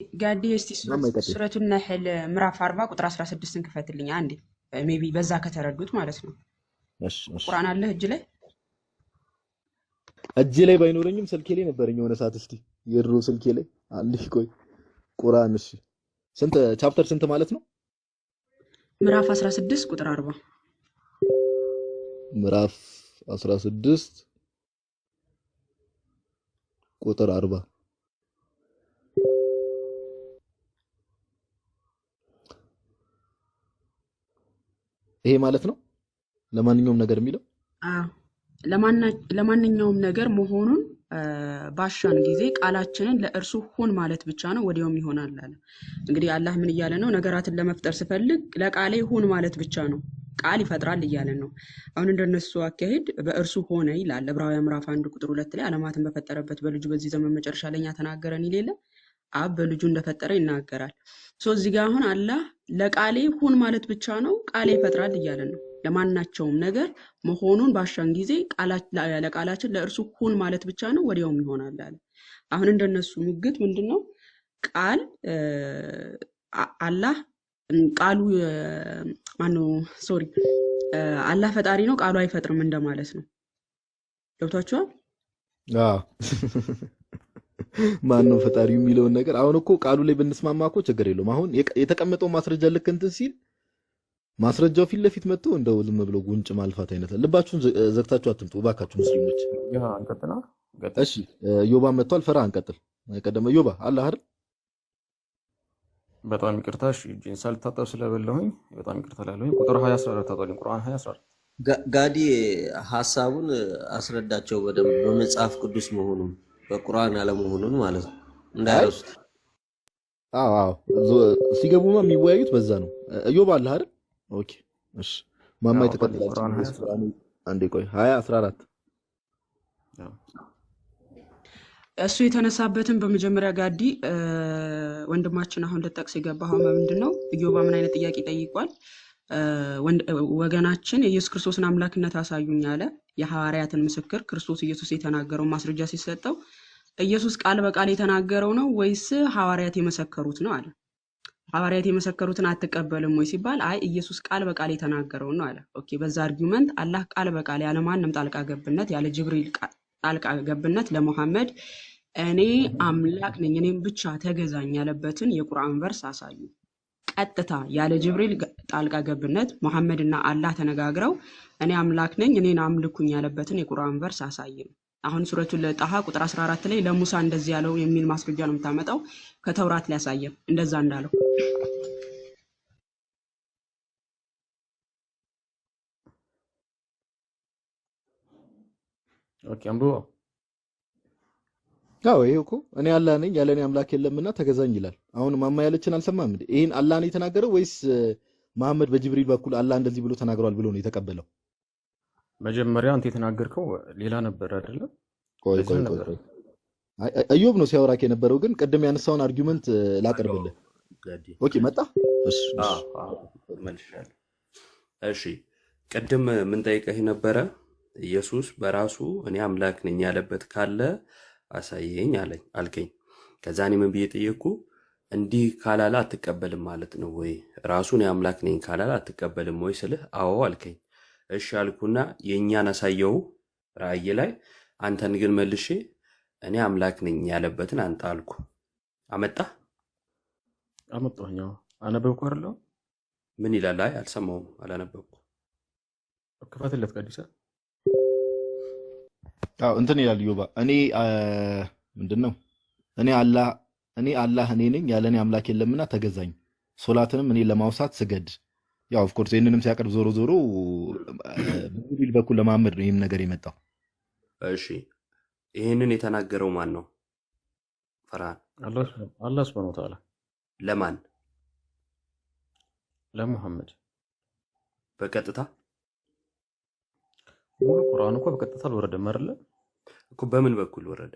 ጋዲ እስቲ ማማ ይቀጥል። ሱረቱን ነህል ምዕራፍ 40 ቁጥር 16ን ክፈትልኝ አንዴ። ሜቢ በዛ ከተረዱት ማለት ነው። እሺ እሺ። ቁርአን አለህ እጅ ላይ? እጄ ላይ ባይኖረኝም ስልኬ ላይ ነበረኝ የሆነ ሰዓት። እስቲ የድሮ ስልኬ ላይ አለኝ። ቆይ ቁርአን እሺ፣ ስንት ቻፕተር ስንት ማለት ነው? ምዕራፍ 16 ቁጥር 40 ምዕራፍ 16 ቁጥር 40 ይሄ ማለት ነው ለማንኛውም ነገር የሚለው ለማንኛውም ነገር መሆኑን ባሻን ጊዜ ቃላችንን ለእርሱ ሁን ማለት ብቻ ነው፣ ወዲያውም ይሆናል አለ። እንግዲህ አላህ ምን እያለ ነው? ነገራትን ለመፍጠር ስፈልግ ለቃሌ ሁን ማለት ብቻ ነው፣ ቃል ይፈጥራል እያለን ነው። አሁን እንደነሱ አካሄድ በእርሱ ሆነ ይላል ዕብራውያን ምዕራፍ 1 ቁጥር 2 ላይ ዓለማትን በፈጠረበት በልጁ በዚህ ዘመን መጨረሻ ለኛ ተናገረን ይሌለ አብ በልጁ እንደፈጠረ ይናገራል። እዚህ ጋር አሁን አላህ ለቃሌ ሁን ማለት ብቻ ነው፣ ቃሌ ይፈጥራል እያለን ነው። ለማናቸውም ነገር መሆኑን ባሻን ጊዜ ለቃላችን ለእርሱ ሁን ማለት ብቻ ነው፣ ወዲያውም ይሆናል አለ። አሁን እንደነሱ ሙግት ምንድነው? ቃል አላህ ቃሉ ማነው? ሶሪ አላህ ፈጣሪ ነው፣ ቃሉ አይፈጥርም እንደማለት ነው። ገብቷችኋል? አዎ ማን ነው ፈጣሪው የሚለውን ነገር አሁን እኮ ቃሉ ላይ ብንስማማ እኮ ችግር የለውም። አሁን የተቀመጠው ማስረጃ ልክ እንትን ሲል ማስረጃው ፊት ለፊት መጥቶ እንደው ዝም ብሎ ጉንጭ ማልፋት አይነት ልባችሁን ዘግታችሁ አትምጡ እባካችሁ ሙስሊሞች። አንቀጥና እሺ ዮባ መጥቷል። ፈራ አንቀጥል። ቀደመ ዮባ አለ አይደል? በጣም ይቅርታ። እሺ እጄን ሳልታጠብ ስለበላሁኝ በጣም ይቅርታ ላለሁኝ። ቁጥር 20 14 ታጧልኝ። ቁርአን 20 14 ጋዲ ሐሳቡን አስረዳቸው በደንብ በመጽሐፍ ቅዱስ መሆኑን በቁርአን አለመሆኑን ማለት ነው እንዳይረሱት። አዎ ሲገቡማ የሚወያዩት በዛ ነው። ዮባ አለ አይደል? ኦኬ እሺ ማማ የተቀበላችሁ አንዴ ቆይ 20 14 እሱ የተነሳበትን በመጀመሪያ ጋዲ ወንድማችን አሁን ልጠቅስ የገባው ምንድነው? ኢዮባ ምን አይነት ጥያቄ ጠይቋል? ወገናችን የኢየሱስ ክርስቶስን አምላክነት አሳዩኝ አለ። የሐዋርያትን ምስክር ክርስቶስ ኢየሱስ የተናገረው ማስረጃ ሲሰጠው ኢየሱስ ቃል በቃል የተናገረው ነው ወይስ ሐዋርያት የመሰከሩት ነው አለ። ሐዋርያት የመሰከሩትን አትቀበልም ወይ ሲባል አይ ኢየሱስ ቃል በቃል የተናገረው ነው አለ። ኦኬ በዛ አርጊውመንት አላህ ቃል በቃል ያለ ማንም ጣልቃ ገብነት ያለ ጅብሪል ጣልቃ ገብነት ለሙሐመድ እኔ አምላክ ነኝ እኔም ብቻ ተገዛኝ ያለበትን የቁርአን ቨርስ አሳዩ። ቀጥታ ያለ ጅብሪል ጣልቃ ገብነት ሙሐመድና አላህ ተነጋግረው እኔ አምላክ ነኝ እኔን አምልኩኝ ያለበትን የቁርአን ቨርስ አሳዩ። አሁን ሱረቱል ጣሃ ቁጥር 14 ላይ ለሙሳ እንደዚህ ያለው የሚል ማስረጃ ነው የምታመጣው። ከተውራት ላይ ያሳየን እንደዛ እንዳለው። ኦኬ አንብቦ ያው ይሄ እኮ እኔ አላህ ነኝ ያለ እኔ አምላክ የለምና ተገዛኝ ይላል። አሁን ማማ ያለችን አልሰማም እንዴ? ይሄን አላህ ነው የተናገረው ወይስ መሐመድ በጅብሪል በኩል አላህ እንደዚህ ብሎ ተናግሯል ብሎ ነው የተቀበለው? መጀመሪያ አንተ የተናገርከው ሌላ ነበር አይደለ? ቆይ አዩብ ነው ሲያወራክ የነበረው። ግን ቅድም ያነሳውን አርጊውመንት ላቀርብልህ። ኦኬ መጣ። እሺ መልሻለሁ። እሺ ቅድም ምን ጠይቀህ ነበረ? ኢየሱስ በራሱ እኔ አምላክ ነኝ ያለበት ካለ አሳየኝ አልከኝ። ከዛ እኔ ምን ብዬ ጠየቅኩ? እንዲህ ካላላ አትቀበልም ማለት ነው ወይ? ራሱ እኔ አምላክ ነኝ ካላላ አትቀበልም ወይ ስልህ አዎ አልከኝ። እሺ አልኩና የእኛን አሳየው ራእይ ላይ። አንተን ግን መልሼ እኔ አምላክ ነኝ ያለበትን አንተ አልኩ። አመጣሁኝ። አነበብኩ አይደል? ምን ይላል? አይ አልሰማሁም፣ አላነበብኩ። ክፈትለት ቀዲሳ። አዎ እንትን ይላል ዮባ። እኔ ምንድነው እኔ አላህ እኔ ነኝ ያለ እኔ አምላክ የለምና ተገዛኝ፣ ሶላትንም እኔ ለማውሳት ስገድ። ያው ኦፍ ኮርስ ይሄንንም ሲያቀርብ ዞሮ በጅብሪል በኩል ለማመድ ነው ይሄም ነገር የመጣው። እሺ ይሄንን የተናገረው ማን ነው? ፈርሃን አላህ ሱብሃነሁ ወተዓላ። ለማን? ለሙሐመድ በቀጥታ ሙሉ ቁርአን እኮ በቀጥታ አልወረደም አይደለ እኮ። በምን በኩል ወረደ?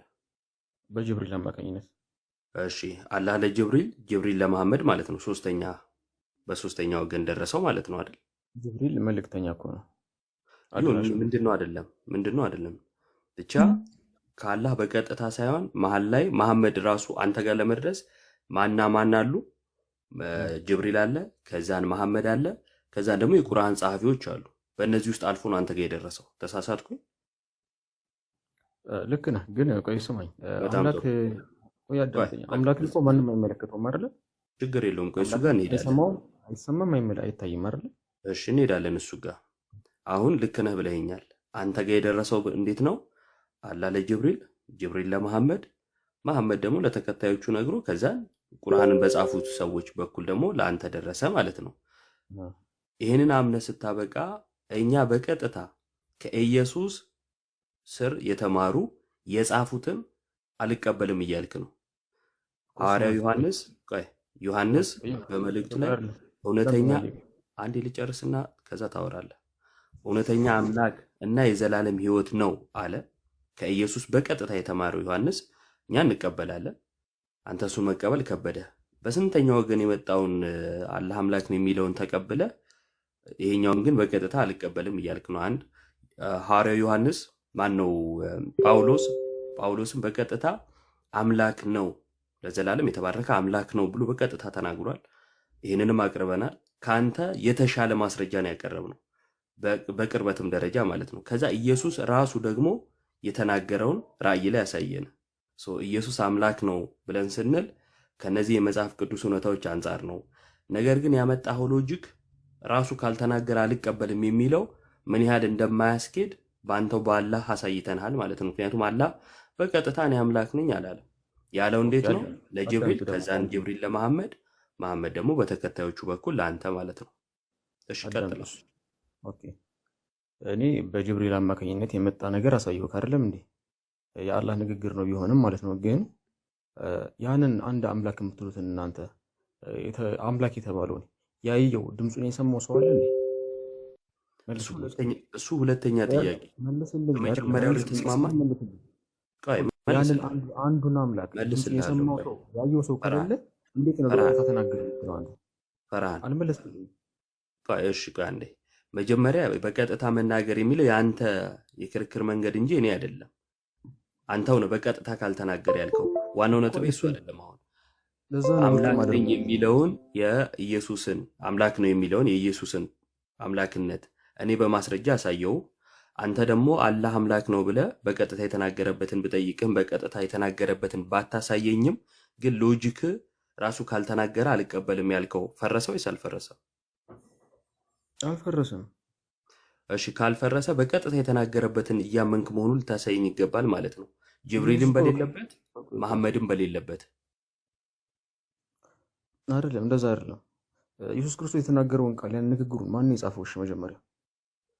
በጅብሪል አማካኝነት። እሺ አላህ ለጅብሪል፣ ጅብሪል ለመሐመድ ማለት ነው። በሶስተኛ ወገን ደረሰው ማለት ነው አይደል? ጅብሪል መልእክተኛ እኮ ነው። ምንድነው አይደለም ብቻ ከአላህ በቀጥታ ሳይሆን መሀል ላይ መሐመድ ራሱ አንተ ጋር ለመድረስ ማና ማን አሉ? ጅብሪል አለ፣ ከዛን መሐመድ አለ፣ ከዛን ደግሞ የቁርአን ጸሐፊዎች አሉ። በእነዚህ ውስጥ አልፎ ነው አንተ ጋር የደረሰው። ተሳሳትኩኝ? ልክ ነህ። ግን ቆይ ስማኝ፣ በጣም አምላክ ጥሩ። ቆይ ቆይ አዳምጠኝ። በቃ አምላክን እኮ ማንም አይመለከተውም አይደለ? ችግር የለውም። ቆይ እሱ አምላክ ጋር እንሄዳለን። አይሰማውም፣ አይሰማም፣ አይታይም አይደለ? እሺ እንሄዳለን እሱ ጋር። አሁን ልክ ነህ ብለኸኛል። አንተ ጋር የደረሰው እንዴት ነው? አላህ ለጅብሪል፣ ጅብሪል ለመሐመድ፣ መሐመድ ደግሞ ለተከታዮቹ ነግሮ ከዛን ቁርአንን በጻፉት ሰዎች በኩል ደግሞ ለአንተ ደረሰ ማለት ነው። ይህንን አምነህ ስታበቃ እኛ በቀጥታ ከኢየሱስ ስር የተማሩ የጻፉትን አልቀበልም እያልክ ነው። ሐዋርያው ዮሐንስ ዮሐንስ በመልእክቱ ላይ እውነተኛ አንዴ ልጨርስና ከዛ ታወራለህ። እውነተኛ አምላክ እና የዘላለም ሕይወት ነው አለ። ከኢየሱስ በቀጥታ የተማረው ዮሐንስ እኛ እንቀበላለን። አንተ እሱን መቀበል ከበደ። በስንተኛ ወገን የመጣውን አላህ አምላክ ነው የሚለውን ተቀብለ ይሄኛውን ግን በቀጥታ አልቀበልም እያልክ ነው። አንድ ሐዋርያው ዮሐንስ ማን ነው? ጳውሎስም በቀጥታ አምላክ ነው ለዘላለም የተባረከ አምላክ ነው ብሎ በቀጥታ ተናግሯል። ይህንንም አቅርበናል። ከአንተ የተሻለ ማስረጃ ነው ያቀረብነው፣ በቅርበትም ደረጃ ማለት ነው። ከዛ ኢየሱስ ራሱ ደግሞ የተናገረውን ራእይ ላይ ያሳየን። ኢየሱስ አምላክ ነው ብለን ስንል ከነዚህ የመጽሐፍ ቅዱስ እውነታዎች አንጻር ነው። ነገር ግን ያመጣኸው ሎጂክ ራሱ ካልተናገረ አልቀበልም የሚለው ምን ያህል እንደማያስኬድ በአንተው በአላህ አሳይተናል ማለት ነው። ምክንያቱም አላህ በቀጥታ እኔ አምላክ ነኝ አላለም። ያለው እንዴት ነው? ለጅብሪል፣ ከዛን ጅብሪል ለመሐመድ፣ መሐመድ ደግሞ በተከታዮቹ በኩል ለአንተ ማለት ነው። እሺ ቀጥል። ኦኬ እኔ በጅብሪል አማካኝነት የመጣ ነገር አሳየሁህ አይደለም እንዴ? የአላህ ንግግር ነው ቢሆንም ማለት ነው። ግን ያንን አንድ አምላክ የምትሉትን እናንተ አምላክ የተባለውን ያየው ድምፁን የሰማው ሰው አለ እንዴ? እሱ ሁለተኛ ጥያቄ። በመጀመሪያው ልትስማማ ያንን አንዱን አምላክ ድምፁን የሰማው ሰው ያየው ሰው ከሌለ እንዴት ነው በቀጥታ ተናገረ ነው? አንተ ፈርሃን አልመለስልኝም። እሺ ቆይ አንዴ። መጀመሪያ በቀጥታ መናገር የሚለው የአንተ የክርክር መንገድ እንጂ እኔ አይደለም። አንተው ነው በቀጥታ ካልተናገር ያልከው። ዋናው ነጥብ እሱ አይደለም። አሁን አምላክ ነኝ የሚለውን የኢየሱስን አምላክ ነው የሚለውን የኢየሱስን አምላክነት እኔ በማስረጃ አሳየው። አንተ ደግሞ አላህ አምላክ ነው ብለህ በቀጥታ የተናገረበትን ብጠይቅህም በቀጥታ የተናገረበትን ባታሳየኝም ግን ሎጂክ ራሱ ካልተናገረ አልቀበልም ያልከው ፈረሰ ወይስ አልፈረሰም? አልፈረሰም። እሺ ካልፈረሰ በቀጥታ የተናገረበትን እያመንክ መሆኑን ልታሳየኝ ይገባል ማለት ነው። ጅብሪልም በሌለበት መሐመድም በሌለበት አይደለም። እንደዛ አይደለም። ኢየሱስ ክርስቶስ የተናገረውን ቃል ያን ንግግሩን ማን የጻፈው? እሺ መጀመሪያ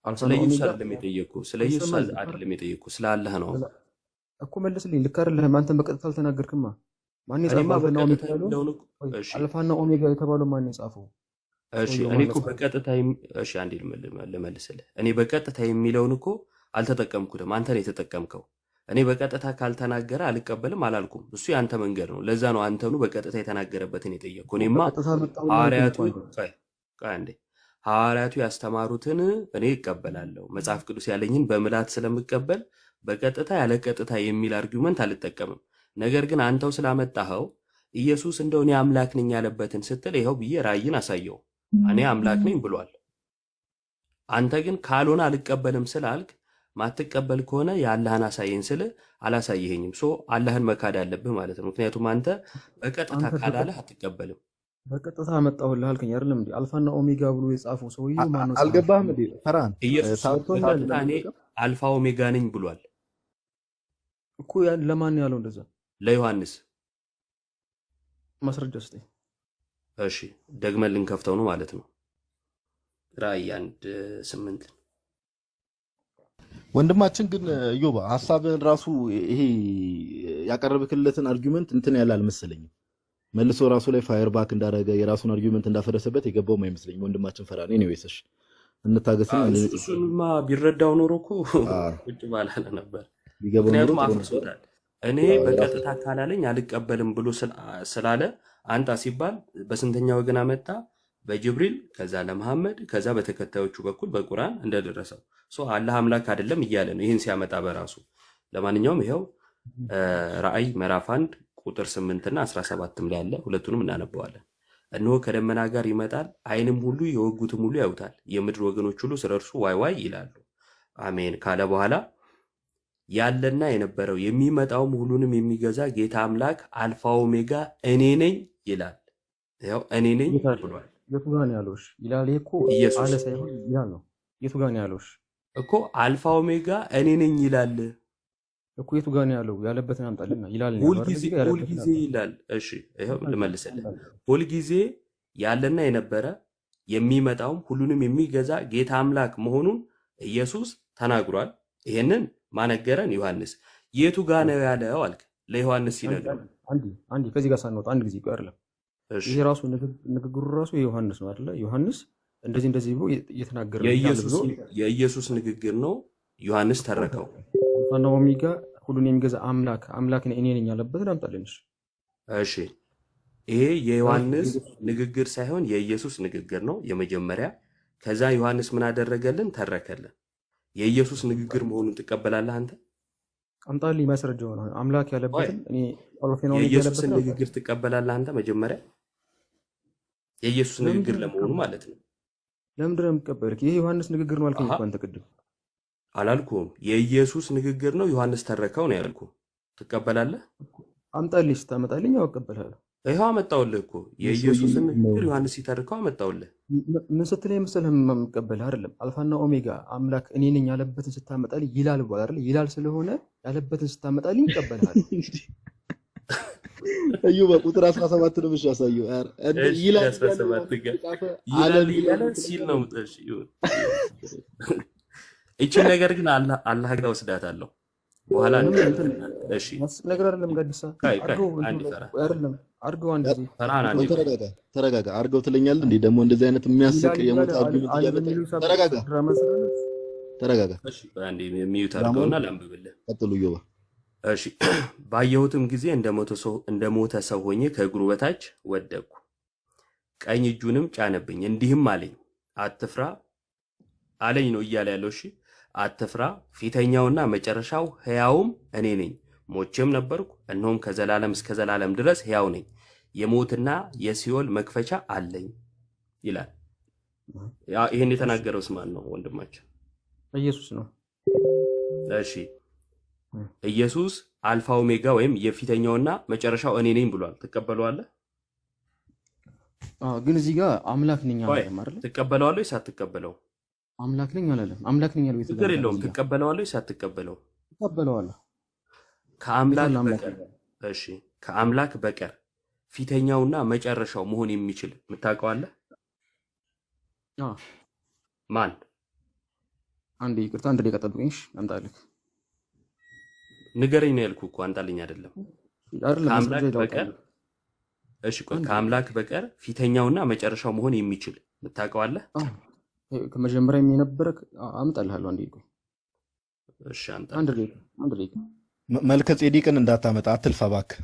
ስለ ኢየሱስ አይደለም የጠየቅኩህ፣ ስለ ኢየሱስ አይደለም የጠየቅኩህ፣ ስለ አላህ ነው እኮ መልስልኝ። ልክ አይደለም። አንተም በቀጥታ አልተናገርክማ። ማን የጻፈው? አልፋና ኦሜጋ የተባለው ማን የጻፈው? እሺ እኔ እኮ በቀጥታ እሺ አንዴ ልመልስልህ። እኔ በቀጥታ የሚለውን እኮ አልተጠቀምኩትም፣ አንተ ነው የተጠቀምከው። እኔ በቀጥታ ካልተናገረ አልቀበልም አላልኩም። እሱ የአንተ መንገድ ነው። ለዛ ነው አንተኑ በቀጥታ የተናገረበትን የጠየቅኩ። እኔማ ሐዋርያቱ ያስተማሩትን እኔ እቀበላለሁ። መጽሐፍ ቅዱስ ያለኝን በምላት ስለምቀበል በቀጥታ ያለ ቀጥታ የሚል አርጊውመንት አልጠቀምም። ነገር ግን አንተው ስላመጣኸው ኢየሱስ እንደው እኔ አምላክ ነኝ ያለበትን ስትል ይኸው ብዬ ራእይን አሳየው። እኔ አምላክ ነኝ ብሏል። አንተ ግን ካልሆነ አልቀበልም ስላልክ ማትቀበል ከሆነ የአላህን አሳየኝ ስል አላሳየኸኝም። አላህን መካድ አለብህ ማለት ነው። ምክንያቱም አንተ በቀጥታ ካላለህ አትቀበልም። በቀጥታ አመጣሁልህ አልከኝ አይደለም እንዴ? አልፋና ኦሜጋ ብሎ የጻፈው ሰውዬው ማን ነው? አልገባህም እንዴ? ፈርሃን ኢየሱስ በቀጥታ እኔ አልፋ ኦሜጋ ነኝ ብሏል እኮ። ለማን ያለው እንደዛ? ለዮሐንስ። ማስረጃ ስጠኝ። እሺ ደግመን ልንከፍተው ነው ማለት ነው። ራእይ 1:8 ወንድማችን ግን ኢዮባ ሐሳብን ራሱ ይሄ ያቀረብክለትን አርጊውመንት እንትን ያለ አልመሰለኝም። መልሶ ራሱ ላይ ፋየር ባክ እንዳደረገ የራሱን አርጊውመንት እንዳፈረሰበት የገባውም አይመስለኝም ወንድማችን ፈርሃን። ኤኒዌይስ እንታገስና እሱንማ ቢረዳው ኖሮ እኮ ቁጭ ባላለ ነበር። ምክንያቱም አፍርሶታል። እኔ በቀጥታ ካላለኝ አልቀበልም ብሎ ስላለ አንጣ ሲባል በስንተኛ ወገን አመጣ? በጅብሪል፣ ከዛ ለመሐመድ፣ ከዛ በተከታዮቹ በኩል በቁርአን እንደደረሰው አላህ አምላክ አይደለም እያለ ነው ይህን ሲያመጣ በራሱ። ለማንኛውም ይኸው ራእይ ምዕራፍ 1 ቁጥር 8 እና 17 ላይ አለ። ሁለቱንም እናነበዋለን። እነሆ ከደመና ጋር ይመጣል፣ ዓይንም ሁሉ የወጉትም ሁሉ ያዩታል፣ የምድር ወገኖች ሁሉ ስለ እርሱ ዋይ ዋይ ይላሉ። አሜን ካለ በኋላ ያለና የነበረው የሚመጣውም ሁሉንም የሚገዛ ጌታ አምላክ አልፋ ኦሜጋ እኔ ነኝ ይላል። ያው እኔ ነኝ ብሏል። የቱ ጋር ነው ያለውሽ? ይላል እኮ ኢየሱስ አለ ሳይሆን ይላል ነው። የቱ ጋር ነው ያለውሽ እኮ አልፋ ኦሜጋ እኔ ነኝ ይላል እኮ። የቱ ጋር ነው ያለው? ያለበትን አምጣልና ይላል ነው አይደል? እዚህ ጋር ያለበትን ሁልጊዜ ይላል። እሺ ይሄው ልመልስልህ። ሁልጊዜ ያለና የነበረ የሚመጣውም ሁሉንም የሚገዛ ጌታ አምላክ መሆኑን ኢየሱስ ተናግሯል። ይሄንን ማነገረን ዮሐንስ። የቱ ጋር ነው ያለው አልክ? ለዮሐንስ ሲነግረው አንዲ ከዚህ ጋር ሳንወጣ አንድ ጊዜ ይቀር አይደለም። ይሄ ራሱ ንግግሩ ራሱ የዮሐንስ ነው አይደለ? ዮሐንስ እንደዚህ ብሎ እየተናገረ ነው። የኢየሱስ ንግግር ነው። ዮሐንስ ተረከው። አልፋና ኦሜጋ ሁሉን የሚገዛ አምላክ እኔ ነኝ ያለበትን አምጣልንሽ። እሺ ይሄ የዮሐንስ ንግግር ሳይሆን የኢየሱስ ንግግር ነው የመጀመሪያ። ከዛ ዮሐንስ ምን አደረገልን? ተረከልን። የኢየሱስ ንግግር መሆኑን ትቀበላለህ አንተ? አምጣልኝ ማስረጃው ነው። አምላክ ያለበትን እኔ አልፋና ኦሜጋ የኢየሱስን ያለበትን ንግግር ትቀበላለህ አንተ? መጀመሪያ የኢየሱስ ንግግር ለመሆኑ ማለት ነው። ለምንድን ነው የምትቀበልክ? ይሄ ዮሐንስ ንግግር ነው አልከኝ እኮ አንተ ቅድም። አላልኩም። የኢየሱስ ንግግር ነው ዮሐንስ ተረከው ነው ያልኩህ። ትቀበላለህ? አምጣልኝ። ስታመጣልኝ ያው እቀበላለሁ። ይኸው አመጣውልህ እኮ የኢየሱስን ንግግር ዮሐንስ ሲተርከው አመጣውልህ። ምን ስትለኝ መሰለህ የምቀበልህ አይደለም። አልፋና ኦሜጋ አምላክ እኔ ነኝ ያለበትን ስታመጣልኝ ይላል ብሏል አይደል? ይላል ስለሆነ ያለበትን ስታመጣልኝ ይቀበልሃል። እዩ በቁጥር 17 ነው ብቻ ያሳየው ይላል 17 ይላል ሲል ነው። እቺን ነገር ግን አላህ ጋር ወስዳታለሁ በኋላ እሺ ነገር አይደለም። ጋዲሳ አድርገው አንድ ጊዜ ተረጋጋ። አድርገው ትለኛለህ እንዴ? ደግሞ እንደዚህ አይነት የሚያስቅ የሞት ተረጋጋ። እሺ አንዴ የሚዩት አድርገውና ላንብብልህ። ቀጥሉ ዮባ። እሺ ባየሁትም ጊዜ እንደሞተ ሰው ሆኜ ከእግሩ በታች ወደቅኩ። ቀኝ እጁንም ጫነብኝ፣ እንዲህም አለኝ አትፍራ አለኝ ነው እያለ ያለው። እሺ አትፍራ፣ ፊተኛውና መጨረሻው ሕያውም እኔ ነኝ። ሞቼም ነበርኩ፣ እነሆም ከዘላለም እስከ ዘላለም ድረስ ሕያው ነኝ። የሞትና የሲኦል መክፈቻ አለኝ ይላል። ይህን የተናገረው ማን ነው ወንድማችን? ኢየሱስ ነው። እሺ ኢየሱስ አልፋ ኦሜጋ ወይም የፊተኛውና መጨረሻው እኔ ነኝ ብሏል። ትቀበለዋለህ? ግን እዚህ ጋር አምላክ ነኝ አላለም አይደል? ትቀበለዋለህ ወይስ አትቀበለው? አምላክ ነኝ አላለም። አምላክ ነኝ ያለው ችግር የለውም። ትቀበለዋለህ ወይስ አትቀበለው? ትቀበለዋለህ። እሺ ከአምላክ በቀር ፊተኛውና መጨረሻው መሆን የሚችል የምታውቀዋለህ? ማን? አንድ ይቅርታ፣ አንድ ደቂቃ ጠብቀኝ። እሺ አምጣልህ። ንገረኝ ነው ያልኩህ እኮ አንጣልኝ አይደለም። ከአምላክ በቀር እሺ ከአምላክ በቀር ፊተኛውና መጨረሻው መሆን የሚችል የምታውቀዋለህ? ከመጀመሪያ የነበረ አምጣልሃለሁ። አንድ ይቆይ። እሺ አንድ ደቂቃ መልከ ጼዴቅን እንዳታመጣ አትልፋ እባክህ።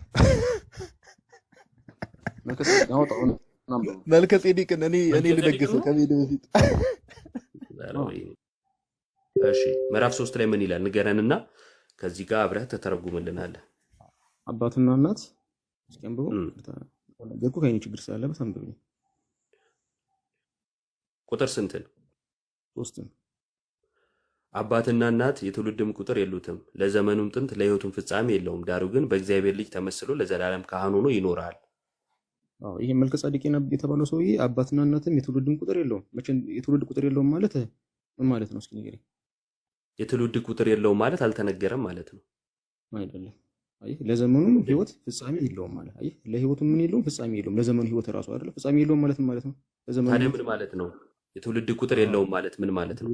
መልከ ጼዴቅን እኔ ልደግስህ ከሜድ በፊት። እሺ ምዕራፍ 3 ላይ ምን ይላል ንገረንና ከዚህ ጋር አብረህ ተተረጉምልናለህ። አባትና እናት እስኪንብቡ ገኩ ከኔ ችግር ስላለበት አንብብኝ። ቁጥር ስንት ነው? 3 አባትና እናት የትውልድም ቁጥር የሉትም፣ ለዘመኑም ጥንት ለሕይወቱም ፍጻሜ የለውም። ዳሩ ግን በእግዚአብሔር ልጅ ተመስሎ ለዘላለም ካህን ሆኖ ይኖራል። ይሄ መልከ ጼዴቅ የተባለው ሰውዬ አባትና እናትም የትውልድም ቁጥር የለውም። መቼም የትውልድ ቁጥር የለውም ማለት ምን ማለት ነው? እስኪ ንገረኝ። የትውልድ ቁጥር የለውም ማለት አልተነገረም ማለት ነው አይደለም። ለዘመኑም ሕይወት ፍጻሜ የለውም ማለት ለሕይወቱ ምን የለውም ፍጻሜ የለውም። ለዘመኑ ሕይወት ራሱ አይደለም ፍጻሜ የለውም ማለት ነው። ታዲያ ምን ማለት ነው? የትውልድ ቁጥር የለውም ማለት ምን ማለት ነው?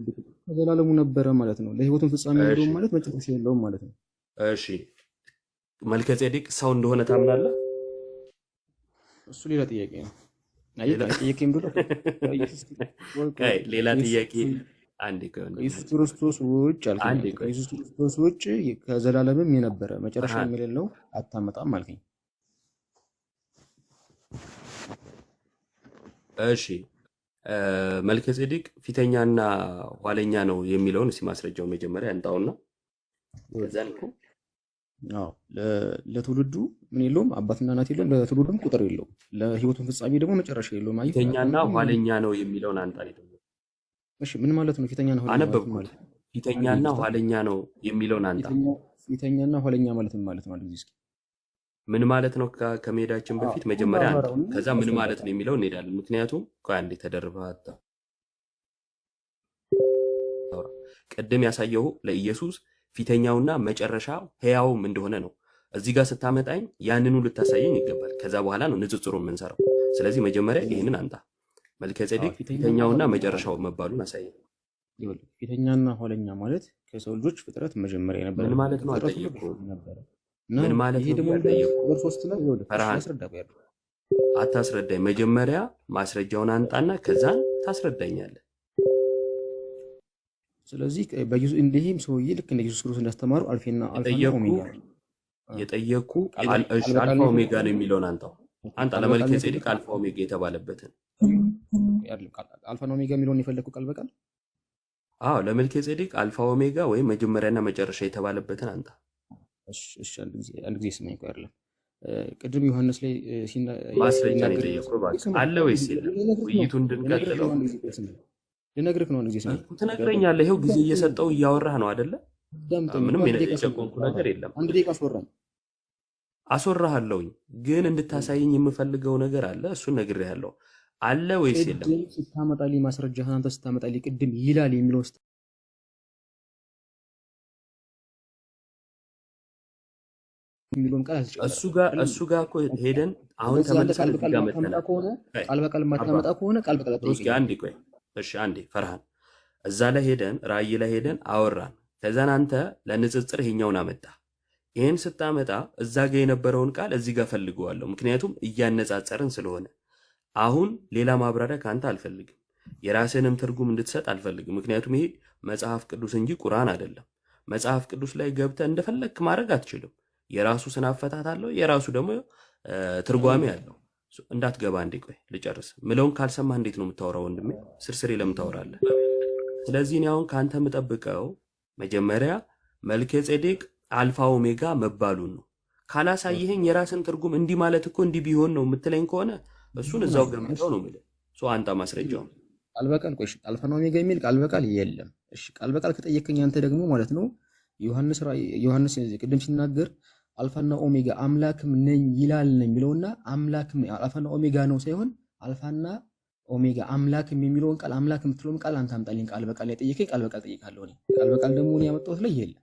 ከዘላለሙ ነበረ ማለት ነው። ለሕይወቱም ፍጻሜ የለውም ማለት መጨረሻ የለውም ማለት ነው። እሺ መልከ ጼዴቅ ሰው እንደሆነ ታምናለህ? እሱ ሌላ ጥያቄ ነው። ሌላ ጥያቄ አንዴ ኢየሱስ ክርስቶስ ውጭ አልከኝ። ኢየሱስ ክርስቶስ ውጭ ከዘላለምም የነበረ መጨረሻ የሌለው አታመጣም አልከኝ። እሺ መልከ ጼዴቅ ፊተኛና ኋለኛ ነው የሚለውን እስኪ ማስረጃው መጀመሪያ እንጣውና ከዛን አዎ ለትውልዱ ምን የለውም አባትና እናት የለውም፣ ለትውልዱም ቁጥር የለውም፣ ለህይወቱም ፍጻሜ ደግሞ መጨረሻ የለውም። አየህ ፊተኛና አሁን ኋለኛ ነው የሚለውን አንጣ ነው። እሺ ምን ማለት ነው? ፊተኛና ኋለኛ ማለት አነበብኩት። ማለት ነው? ፊተኛና ኋለኛ ነው የሚለውን አንጣ። ፊተኛና ኋለኛ ማለት ምን ማለት ነው? እስኪ ምን ማለት ነው? ከመሄዳችን በፊት መጀመሪያ አንተ ከዛ ምን ማለት ነው የሚለው እንሄዳለን። ምክንያቱም ቆይ አንዴ ተደርበህ አታውራ። ቅድም ያሳየው ለኢየሱስ ፊተኛውና መጨረሻው ሕያውም እንደሆነ ነው። እዚህ ጋር ስታመጣኝ ያንኑ ልታሳየኝ ይገባል። ከዛ በኋላ ነው ንጽጽሩ የምንሰራው። ስለዚህ መጀመሪያ ይህንን አንጣ። መልከጼዴቅ ፊተኛውና መጨረሻው መባሉን አሳየኝ። ፊተኛና ኋለኛ ማለት ከሰው ልጆች ፍጥረት መጀመሪያ የነበረ ምን ማለት ነው? አልጠየቅኩም። ምን ማለት ይሄ ደግሞ ነው? ሶስት ላይ ፈርሃን ያስረዳ ያለው አታስረዳኝ። መጀመሪያ ማስረጃውን አንጣና ከዛን ታስረዳኛለህ። ስለዚህ እንዲህም ሰውዬ ልክ እንደ ኢየሱስ ክርስቶስ እንዳስተማሩ አልፋና ኦሜጋ የጠየኩ አልፋ ኦሜጋ ነው የሚለውን አንጣው። አንጣ ለመልከጼዴቅ አልፋ ኦሜጋ የተባለበትን አልፋና ኦሜጋ የሚለውን የፈለኩ ቃል በቃል አዎ፣ ለመልከጼዴቅ አልፋ ኦሜጋ ወይም መጀመሪያና መጨረሻ የተባለበትን አንጣ። እሺ አንድ ጊዜ ስማኝ። ቆይ አይደለም ቅድም ዮሐንስ ላይ ማስረጃ ነው የጠየኩህ። እባክህ አለ ወይስ የለም? ውይይቱን እንድንቀጥለው ልነግርህ ነው። አንድ ጊዜ ስማኝ። ትነግረኛለህ። ይኸው ጊዜ እየሰጠው እያወራህ ነው አይደለ? ምንም የጨቆንኩ ነገር የለም። አንድ ደቂቃ አስወራኝ። አስወራሃለሁኝ፣ ግን እንድታሳይኝ የምፈልገው ነገር አለ። እሱን ነግሬሃለሁ። አለ ወይስ የለም? ስታመጣልኝ ማስረጃህን አንተ ስታመጣልኝ ቅድም ይላል የሚለውን የሚለውን ቃል እሱ ጋር እኮ ሄደን አሁን ተመልሰን እዚህ ጋር መጥተናል። ቃል በቃል የማታመጣ ከሆነ ቃል በቃል እስኪ አንዴ ቆይ። እሺ አንዴ ፈርሃን፣ እዛ ላይ ሄደን ራእይ ላይ ሄደን አወራን። ከዛን አንተ ለንጽጽር ይሄኛውን አመጣ። ይሄን ስታመጣ እዛ ጋር የነበረውን ቃል እዚህ ጋር ፈልገዋለሁ፣ ምክንያቱም እያነጻጸርን ስለሆነ። አሁን ሌላ ማብራሪያ ከአንተ አልፈልግም። የራስህንም ትርጉም እንድትሰጥ አልፈልግም፣ ምክንያቱም ይሄ መጽሐፍ ቅዱስ እንጂ ቁርአን አይደለም። መጽሐፍ ቅዱስ ላይ ገብተህ እንደፈለግክ ማድረግ አትችልም። የራሱ ስነ አፈታት አለው፣ የራሱ ደግሞ ትርጓሜ አለው። እንዳትገባ እንዴ ቆይ ልጨርስ። ምለውን ካልሰማህ እንዴት ነው የምታወራው ወንድሜ? ስርስሬ ለምን ታወራለህ? ስለዚህ እኔ አሁን ከአንተ የምጠብቀው መጀመሪያ መልከጼዴቅ አልፋ ኦሜጋ መባሉን ነው። ካላሳየኸኝ የራስን ትርጉም እንዲህ ማለት እኮ እንዲህ ቢሆን ነው የምትለኝ ከሆነ እሱን እዛው ገምተው ነው የምልህ። አንጣ ማስረጃው። ቃል በቃል ቆይ አልፋና ኦሜጋ የሚል ቃል በቃል የለም። እሺ ቃል በቃል ከጠየቀኝ አንተ ደግሞ ማለት ነው ዮሐንስ ቅድም ሲናገር አልፋና ኦሜጋ አምላክም ነኝ ይላል ነው የሚለውና አምላክም አልፋና ኦሜጋ ነው ሳይሆን አልፋና ኦሜጋ አምላክም የሚለውን ቃል አምላክ የምትለውን ቃል አንተ አምጣልኝ። ቃል በቃል ላይ ጠየቀኝ፣ ቃል በቃል ጠይቃለሁ። ቃል በቃል ደግሞ እኔ ያመጣሁት ላይ የለም።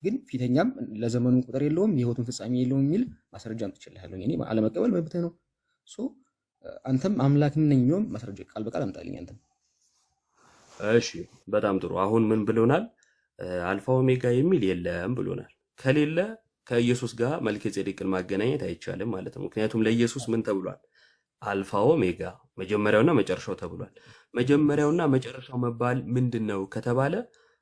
ግን ፊተኛም ለዘመኑ ቁጥር የለውም የህይወቱን ፍጻሜ የለውም የሚል ማስረጃ አምጥቼልሃለሁ። እኔ አለመቀበል መብትህ ነው። አንተም አምላክም ነኝ የሚለውን ማስረጃ ቃል በቃል አምጣልኝ አንተም። እሺ በጣም ጥሩ። አሁን ምን ብሎናል? አልፋ ኦሜጋ የሚል የለም ብሎናል። ከሌለ ከኢየሱስ ጋር መልከጼዴቅን ማገናኘት አይቻልም ማለት ነው። ምክንያቱም ለኢየሱስ ምን ተብሏል? አልፋ ኦሜጋ መጀመሪያውና መጨረሻው ተብሏል። መጀመሪያውና መጨረሻው መባል ምንድነው ከተባለ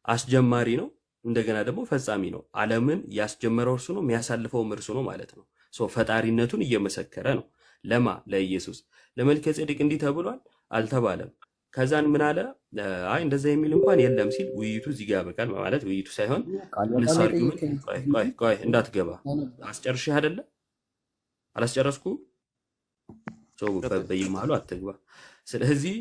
አስጀማሪ ነው፣ እንደገና ደግሞ ፈጻሚ ነው። ዓለምን ያስጀመረው እርሱ ነው፣ የሚያሳልፈውም እርሱ ነው ማለት ነው። ፈጣሪነቱን እየመሰከረ ነው። ለማ ለኢየሱስ። ለመልከጼዴቅ እንዲህ ተብሏል አልተባለም። ከዛን ምን አለ? አይ እንደዛ የሚል እንኳን የለም ሲል ውይይቱ እዚህ ጋር ያበቃል ማለት ውይይቱ ሳይሆን ቆይ እንዳትገባ አስጨርሼ አይደለ? አላስጨረስኩም። በየመሃሉ አትግባ። ስለዚህ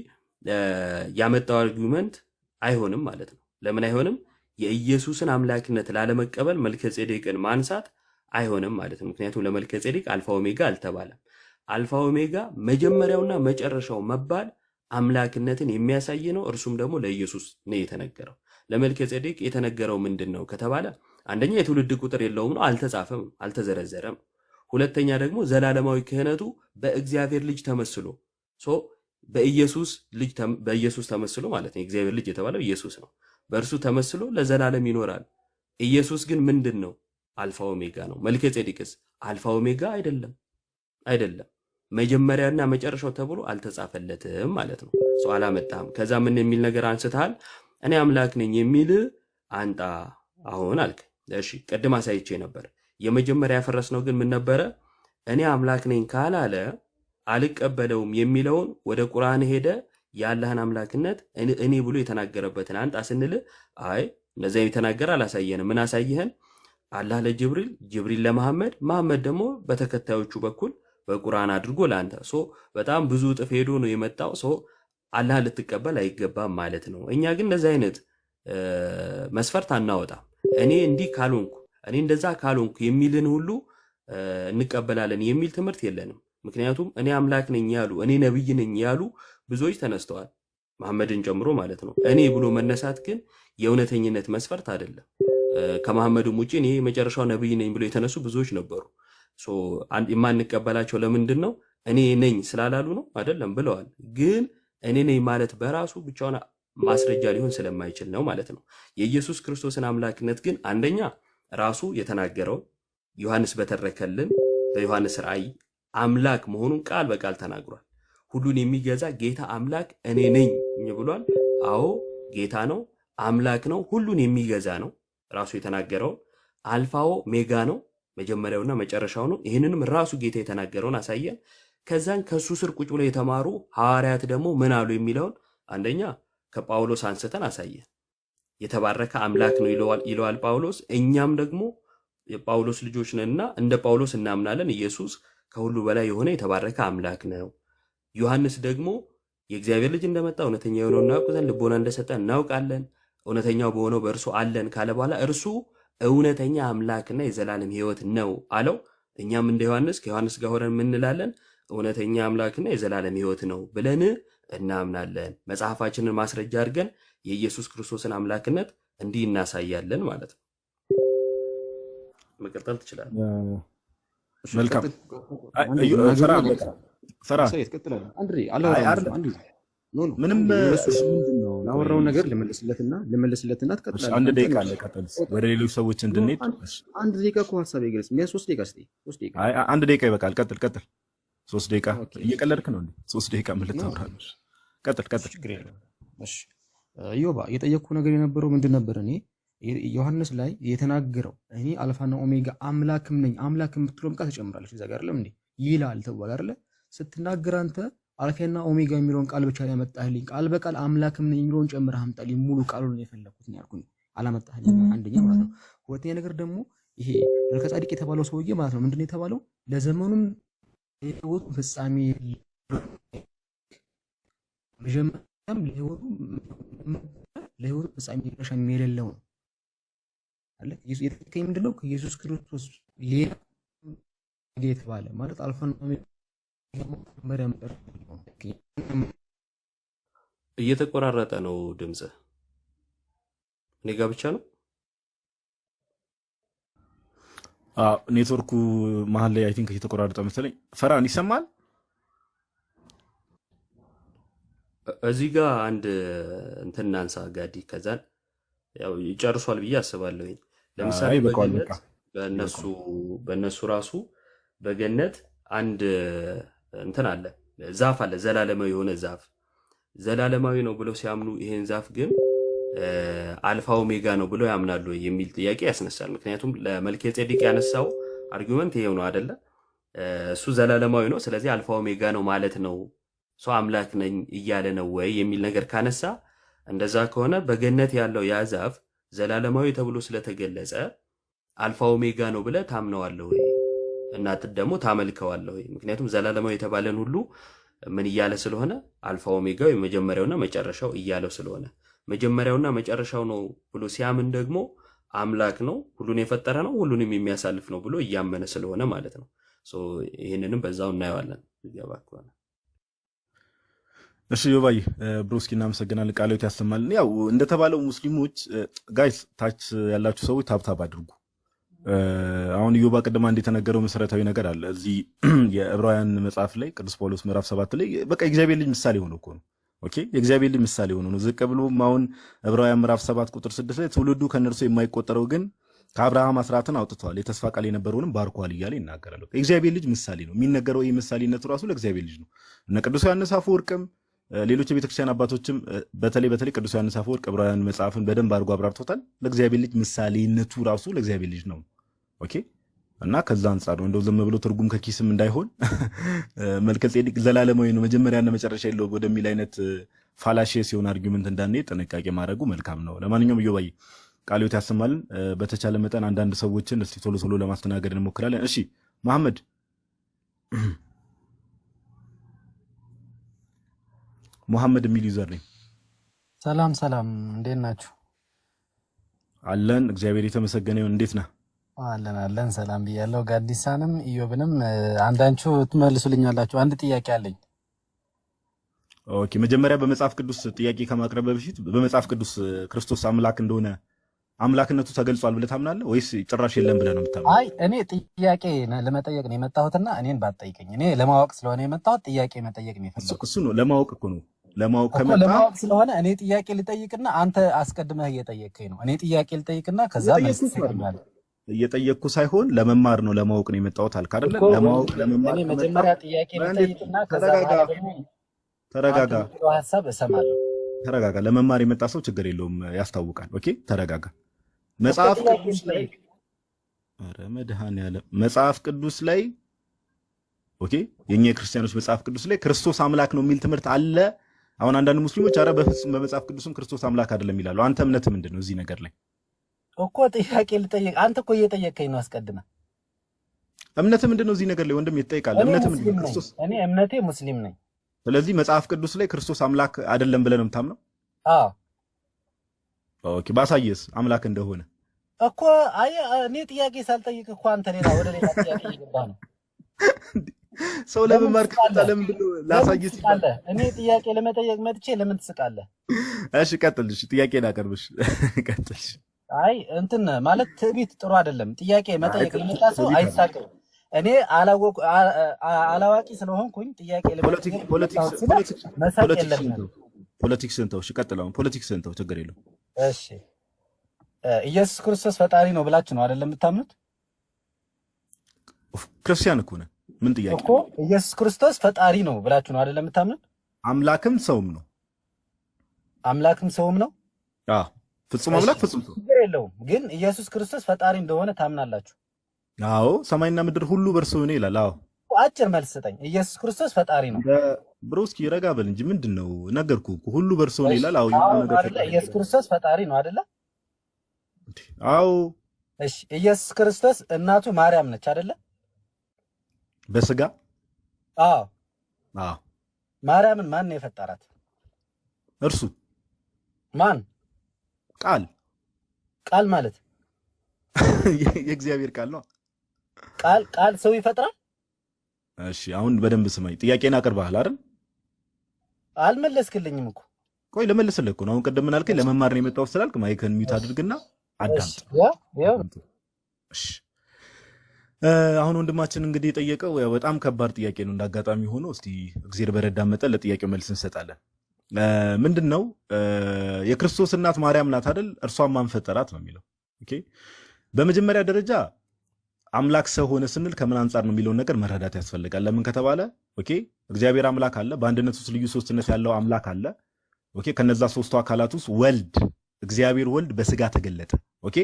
ያመጣው አርጊውመንት አይሆንም ማለት ነው። ለምን አይሆንም? የኢየሱስን አምላክነት ላለመቀበል መልከጼዴቅን ማንሳት አይሆንም ማለት ነው። ምክንያቱም ለመልከጼዴቅ አልፋ ኦሜጋ አልተባለም። አልፋ ኦሜጋ መጀመሪያውና መጨረሻው መባል አምላክነትን የሚያሳይ ነው። እርሱም ደግሞ ለኢየሱስ ነው የተነገረው። ለመልከጼዴቅ የተነገረው ምንድን ነው ከተባለ አንደኛ የትውልድ ቁጥር የለውም ነው፣ አልተጻፈም፣ አልተዘረዘረም። ሁለተኛ ደግሞ ዘላለማዊ ክህነቱ በእግዚአብሔር ልጅ ተመስሎ በኢየሱስ ተመስሎ ማለት ነው። የእግዚአብሔር ልጅ የተባለው ኢየሱስ ነው። በእርሱ ተመስሎ ለዘላለም ይኖራል። ኢየሱስ ግን ምንድን ነው? አልፋ ኦሜጋ ነው። መልከጼዴቅስ አልፋ ኦሜጋ አይደለም። መጀመሪያና መጨረሻው ተብሎ አልተጻፈለትም ማለት ነው። አላመጣም። ከዛ ምን የሚል ነገር አንስተሃል? እኔ አምላክ ነኝ የሚል አንጣ አሁን አልክ። እሺ ቅድም አሳይቼ ነበር። የመጀመሪያ ያፈረስነው ግን ምን ነበረ? እኔ አምላክ ነኝ ካላለ አልቀበለውም የሚለውን ወደ ቁርአን ሄደ የአላህን አምላክነት እኔ ብሎ የተናገረበትን አንጣ ስንል አይ እንደዛ የተናገረ አላሳየንም። ምን አሳየህን? አላህ ለጅብሪል፣ ጅብሪል ለመሐመድ፣ መሐመድ ደግሞ በተከታዮቹ በኩል በቁርአን አድርጎ ለአንተ። በጣም ብዙ እጥፍ ሄዶ ነው የመጣው። አላህ ልትቀበል አይገባም ማለት ነው። እኛ ግን እንደዚህ አይነት መስፈርት አናወጣም። እኔ እንዲህ ካልሆንኩ፣ እኔ እንደዛ ካልሆንኩ የሚልን ሁሉ እንቀበላለን የሚል ትምህርት የለንም። ምክንያቱም እኔ አምላክ ነኝ ያሉ፣ እኔ ነብይ ነኝ ያሉ ብዙዎች ተነስተዋል፣ መሐመድን ጨምሮ ማለት ነው። እኔ ብሎ መነሳት ግን የእውነተኝነት መስፈርት አይደለም። ከመሐመድም ውጪ እኔ መጨረሻው ነብይ ነኝ ብሎ የተነሱ ብዙዎች ነበሩ። የማንቀበላቸው ለምንድን ነው? እኔ ነኝ ስላላሉ ነው አይደለም ብለዋል። ግን እኔ ነኝ ማለት በራሱ ብቻውን ማስረጃ ሊሆን ስለማይችል ነው ማለት ነው። የኢየሱስ ክርስቶስን አምላክነት ግን አንደኛ ራሱ የተናገረው ዮሐንስ በተረከልን በዮሐንስ ራእይ አምላክ መሆኑን ቃል በቃል ተናግሯል። ሁሉን የሚገዛ ጌታ አምላክ እኔ ነኝ ብሏል። አዎ ጌታ ነው፣ አምላክ ነው፣ ሁሉን የሚገዛ ነው። ራሱ የተናገረው አልፋው ሜጋ ነው፣ መጀመሪያውና መጨረሻው ነው። ይህንንም ራሱ ጌታ የተናገረውን አሳየን። ከዛን ከሱ ስር ቁጭ ብለው የተማሩ ሐዋርያት ደግሞ ምን አሉ የሚለውን አንደኛ ከጳውሎስ አንስተን አሳየን። የተባረከ አምላክ ነው ይለዋል ጳውሎስ። እኛም ደግሞ የጳውሎስ ልጆች ነንና እንደ ጳውሎስ እናምናለን። ኢየሱስ ከሁሉ በላይ የሆነ የተባረከ አምላክ ነው። ዮሐንስ ደግሞ የእግዚአብሔር ልጅ እንደመጣ እውነተኛ የሆነው እናውቅ ዘንድ ልቦና እንደሰጠ እናውቃለን፣ እውነተኛው በሆነው በእርሱ አለን ካለ በኋላ እርሱ እውነተኛ አምላክና የዘላለም ሕይወት ነው አለው። እኛም እንደ ዮሐንስ ከዮሐንስ ጋር ሆነን እንላለን እውነተኛ አምላክና የዘላለም ሕይወት ነው ብለን እናምናለን። መጽሐፋችንን ማስረጃ አድርገን የኢየሱስ ክርስቶስን አምላክነት እንዲህ እናሳያለን ማለት ነው። መቀጠል ትችላለህ። መልካም ምንም ላወራውን ነገር ልመልስለትና ትቀጥላለህ። አንድ ደቂቃ አለ። ቀጥል፣ ወደ ሌሎች ሰዎች እንድንሄድ። አንድ ደቂቃ እኮ ሀሳብ ይገልጽ። ሶስት ደቂቃ አንድ ደቂቃ ይበቃል። ቀጥል። 3 ደቂቃ እየቀለድክ ነው እንዴ? 3 ደቂቃ ምን ልታወራለህ? ቀጥል። ችግር የለም። እሺ ኢዮባ የጠየቅኩ ነገር የነበረው ምንድን ነበር? እኔ ዮሐንስ ላይ የተናገረው እኔ አልፋና ኦሜጋ አምላክም ነኝ፣ አምላክ የምትለውም ቃል ተጨምራለች እዛ ጋር አይደለም እንዴ ይላል ተባለ አይደለ? ስትናገር አንተ አልፋና ኦሜጋ የሚለውን ቃል ብቻ ላይ ያመጣህልኝ፣ ቃል በቃል አምላክም ነኝ የሚለውን ጨምረህ አምጣልኝ። ሙሉ ቃሉን የፈለኩት ነው ያልኩኝ፣ አላመጣህልኝ። አንደኛ ማለት ነው። ሁለተኛ ነገር ደግሞ ይሄ መልከ ጻድቅ የተባለው ሰውዬ ማለት ነው ምንድነው የተባለው? ለዘመኑም ለህይወቱ ፍጻሜ መጀመሪያም ለህይወቱ ፍጻሜ መጨረሻም የሌለው ነው አለ። የተከኝ ምንድነው? ከኢየሱስ ክርስቶስ ሌላ የተባለ ማለት አልፋና ኦሜጋ እየተቆራረጠ ነው ድምጽ። እኔ ጋ ብቻ ነው? ኔትወርኩ መሀል ላይ አይ ቲንክ እየተቆራረጠ መሰለኝ። ፈራን ይሰማል? እዚህ ጋር አንድ እንትን እናንሳ ጋዲ፣ ከዛን ያው ይጨርሷል ብዬ አስባለሁ። ለምሳሌ በእነሱ ራሱ በገነት አንድ እንትን አለ፣ ዛፍ አለ፣ ዘላለማዊ የሆነ ዛፍ። ዘላለማዊ ነው ብለው ሲያምኑ ይሄን ዛፍ ግን አልፋ ኦሜጋ ነው ብለው ያምናሉ የሚል ጥያቄ ያስነሳል። ምክንያቱም ለመልከ ጼዴቅ ያነሳው አርጊውመንት ይሄው ነው አይደለ? እሱ ዘላለማዊ ነው፣ ስለዚህ አልፋ ኦሜጋ ነው ማለት ነው፣ ሰው አምላክ ነኝ እያለ ነው ወይ የሚል ነገር ካነሳ፣ እንደዛ ከሆነ በገነት ያለው ያ ዛፍ ዘላለማዊ ተብሎ ስለተገለጸ አልፋ ኦሜጋ ነው ብለህ ታምነዋለህ ወይ? እና ደግሞ ታመልከዋለህ ወይ? ምክንያቱም ዘላለማዊ የተባለን ሁሉ ምን እያለ ስለሆነ አልፋ ኦሜጋው የመጀመሪያውና መጨረሻው እያለው ስለሆነ መጀመሪያውና መጨረሻው ነው ብሎ ሲያምን ደግሞ አምላክ ነው፣ ሁሉን የፈጠረ ነው፣ ሁሉንም የሚያሳልፍ ነው ብሎ እያመነ ስለሆነ ማለት ነው። ይህንንም በዛው እናየዋለን። ይገባችኋል? እሺ ዮባይ ብሮስኪ እናመሰግናለን። ቃልዎት ያሰማልን። ያው እንደተባለው ሙስሊሞች ጋይስ ታች ያላችሁ ሰዎች ታብታብ አድርጉ። አሁን ዮባ ቅድማ እንደተነገረው መሰረታዊ ነገር አለ እዚህ የዕብራውያን መጽሐፍ ላይ ቅዱስ ጳውሎስ ምዕራፍ 7 ላይ በቃ የእግዚአብሔር ልጅ ምሳሌ ሆኖ እኮ ነው። ኦኬ የእግዚአብሔር ልጅ ምሳሌ ሆኖ ነው ዝቅ ብሎ አሁን ዕብራውያን ምዕራፍ 7 ቁጥር 6 ላይ ትውልዱ ከነርሱ የማይቆጠረው ግን ከአብርሃም አስራትን አውጥተዋል የተስፋ ቃል የነበረውንም ባርኳል እያለ ይናገራል። የእግዚአብሔር ልጅ ምሳሌ ነው የሚነገረው። ይህ ምሳሌነቱ ራሱ ለእግዚአብሔር ልጅ ነው። እነ ቅዱስ ዮሐንስ አፈወርቅም ሌሎች የቤተክርስቲያን አባቶችም በተለይ ቅዱስ ዮሐንስ አፈወርቅ ዕብራውያን መጽሐፍን በደንብ አድርጎ አብራርቶታል። ለእግዚአብሔር ልጅ ምሳሌነቱ ራሱ ለእግዚአብሔር ልጅ ነው። ኦኬ እና ከዛ አንጻር ነው እንደው ዝም ብሎ ትርጉም ከኪስም እንዳይሆን መልከ ጼዴቅ ዘላለማዊ ነው መጀመሪያና መጨረሻ የለው ወደሚል አይነት ፋላሺየስ የሆነ አርጊመንት እንዳንሄድ ጥንቃቄ ማድረጉ መልካም ነው። ለማንኛውም ዮባይ ቃልዮት ያሰማልን። በተቻለ መጠን አንዳንድ ሰዎችን እስቲ ቶሎ ቶሎ ለማስተናገድ እንሞክራለን። እሺ መሐመድ ሙሐመድ የሚል ዩዘር ነኝ። ሰላም ሰላም፣ እንዴት ናችሁ? አለን እግዚአብሔር የተመሰገነ ይሁን። እንዴት ነህ? አለን አለን፣ ሰላም ብያለሁ። ጋዲሳንም ኢዮብንም አንዳንቹ ትመልሱልኛላችሁ። አንድ ጥያቄ አለኝ። ኦኬ፣ መጀመሪያ በመጽሐፍ ቅዱስ ጥያቄ ከማቅረብ በፊት በመጽሐፍ ቅዱስ ክርስቶስ አምላክ እንደሆነ አምላክነቱ ተገልጿል ብለህ ታምናለህ ወይስ ጭራሽ የለም ብለህ ነው የምታምነው? አይ እኔ ጥያቄ ለመጠየቅ ነው የመጣሁትና እኔን ባትጠይቀኝ። እኔ ለማወቅ ስለሆነ የመጣሁት ጥያቄ መጠየቅ ነው የፈለኩት። እሱ ነው ለማወቅ እኮ ነው። ለማወቅ እኮ ከመጣ ለማወቅ ስለሆነ እኔ ጥያቄ ልጠይቅና አንተ አስቀድመህ እየጠየቅከኝ ነው። እኔ ጥያቄ ልጠይቅና ከዛ መልስ ትሰጣለህ። እየጠየቅኩ ሳይሆን ለመማር ነው ለማወቅ ነው የመጣሁት አልክ አይደለ? ለማወቅ ለመማር እኔ መጀመሪያ ጥያቄ ልጠይቅና ከዛ በኋላ ደግሞ ተረጋጋ፣ ሀሳብ እሰማለሁ። ተረጋጋ። ለመማር የመጣ ሰው ችግር የለውም ያስታውቃል። ኦኬ ተረጋጋ። መጽሐፍ ቅዱስ ላይ ኧረ መድኃኒዓለም መጽሐፍ ቅዱስ ላይ ኦኬ የኛ የክርስቲያኖች መጽሐፍ ቅዱስ ላይ ክርስቶስ አምላክ ነው የሚል ትምህርት አለ። አሁን አንዳንድ ሙስሊሞች ኧረ በፍጹም በመጽሐፍ ቅዱስም ክርስቶስ አምላክ አይደለም ይላሉ። አንተ እምነት ምንድን ነው እዚህ ነገር ላይ? እኮ ጥያቄ ልጠይቅ። አንተ እኮ እየጠየቅከኝ ነው አስቀድመህ። እምነት ምንድን ነው እዚህ ነገር ላይ ወንድም ይጠይቃል። እምነት ምንድን ነው? ክርስቶስ እኔ እምነቴ ሙስሊም ነኝ። ስለዚህ መጽሐፍ ቅዱስ ላይ ክርስቶስ አምላክ አይደለም ብለህ ነው የምታምነው? አዎ። ኦኬ ባሳየስ አምላክ እንደሆነ እኮ አይ እኔ ጥያቄ ሳልጠይቅ እኮ አንተ ወደ ሌላ ጥያቄ እየገባህ ነው። ሰው ለመማር ከመጣ ለምንድን ነው ላሳየህ ሲባል እኔ ጥያቄ ለመጠየቅ መጥቼ ለምን ትስቃለህ? እሺ ቀጥል። እሺ ጥያቄን አቀርብሽ ቀጥል። አይ እንትን ማለት ትዕቢት ጥሩ አይደለም። ጥያቄ መጠየቅ ለመጣ ሰው አይሳቅም። እኔ አላዋቂ ስለሆንኩኝ ጥያቄ ለመጠየቅ መሳቅ የለብንም። ፖለቲክስን ተው። እሺ ቀጥል። አሁን ፖለቲክስን ተው፣ ችግር የለውም። እሺ ኢየሱስ ክርስቶስ ፈጣሪ ነው ብላችሁ ነው አይደለም የምታምኑት? ክርስቲያን እኮ ነን። ምን ጥያቄ እኮ ኢየሱስ ክርስቶስ ፈጣሪ ነው ብላችሁ ነው አይደለም የምታምኑት? አምላክም ሰውም ነው። አምላክም ሰውም ነው። አዎ ፍጹም አምላክ ፍጹም ሰው ችግር የለውም። ግን ኢየሱስ ክርስቶስ ፈጣሪ እንደሆነ ታምናላችሁ? አዎ ሰማይና ምድር ሁሉ በእርሱ ነው ይላል። አዎ አጭር መልስ ስጠኝ። ኢየሱስ ክርስቶስ ፈጣሪ ነው ብሮስኪ ረጋ በል እንጂ ምንድን ነው ነገርኩህ እኮ ሁሉ በእርሱ ነው ይላል። አዎ ኢየሱስ ክርስቶስ ፈጣሪ ነው አይደለ? አዎ እሺ ኢየሱስ ክርስቶስ እናቱ ማርያም ነች አይደለ? በስጋ አዎ አዎ። ማርያምን ማን ነው የፈጠራት? እርሱ ማን? ቃል። ቃል ማለት የእግዚአብሔር ቃል ነው። ቃል ሰው ይፈጥራል? እሺ አሁን በደንብ ስማኝ። ጥያቄን አቅርበሃል አይደል? አልመለስክልኝም እኮ። ቆይ ልመልስልህ እኮ ነው። አሁን ቅድም ምን አልከኝ? ለመማር ነው የመጣሁት ስላልክ ማይክን ሚውት አድርግና አዳምጥ። እሺ አሁን ወንድማችን እንግዲህ የጠየቀው ያው በጣም ከባድ ጥያቄ ነው። እንዳጋጣሚ ሆኖ እስቲ እግዚአብሔር በረዳን መጠን ለጥያቄው መልስ እንሰጣለን። ምንድነው የክርስቶስ እናት ማርያም ናት አይደል? እርሷን ማን ፈጠራት ነው የሚለው። ኦኬ በመጀመሪያ ደረጃ አምላክ ሰው ሆነ ስንል ከምን አንጻር ነው የሚለውን ነገር መረዳት ያስፈልጋል። ለምን ከተባለ ኦኬ እግዚአብሔር አምላክ አለ፣ በአንድነት ውስጥ ልዩ ሶስትነት ያለው አምላክ አለ። ኦኬ ከነዛ ሶስቱ አካላት ውስጥ ወልድ እግዚአብሔር ወልድ በስጋ ተገለጠ። ኦኬ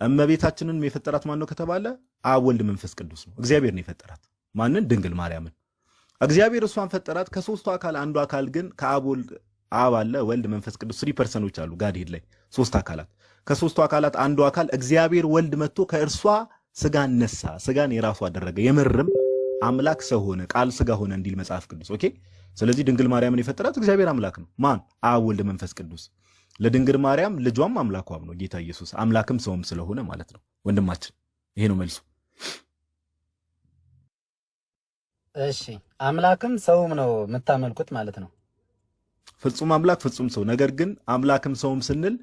እመቤታችንን የፈጠራት ማን ነው ከተባለ አብ ወልድ መንፈስ ቅዱስ ነው። እግዚአብሔር ነው የፈጠራት ማንን? ድንግል ማርያምን። እግዚአብሔር እሷን ፈጠራት። ከሶስቱ አካል አንዱ አካል ግን ከአብ ወልድ አብ አለ፣ ወልድ መንፈስ ቅዱስ 3 ፐርሰኖች አሉ ጋድሄድ ላይ 3 አካላት። ከሶስቱ አካላት አንዱ አካል እግዚአብሔር ወልድ መጥቶ ከእርሷ ስጋን ነሳ፣ ስጋን የራሱ አደረገ። የምርም አምላክ ሰው ሆነ፣ ቃል ስጋ ሆነ እንዲል መጽሐፍ ቅዱስ። ኦኬ ስለዚህ ድንግል ማርያምን የፈጠራት እግዚአብሔር አምላክ ነው። ማን? አብ ወልድ መንፈስ ቅዱስ። ለድንግል ማርያም ልጇም አምላኳም ነው ጌታ ኢየሱስ፣ አምላክም ሰውም ስለሆነ ማለት ነው። ወንድማችን ይሄ ነው መልሱ። እሺ አምላክም ሰውም ነው የምታመልኩት ማለት ነው። ፍጹም አምላክ ፍጹም ሰው። ነገር ግን አምላክም ሰውም ስንል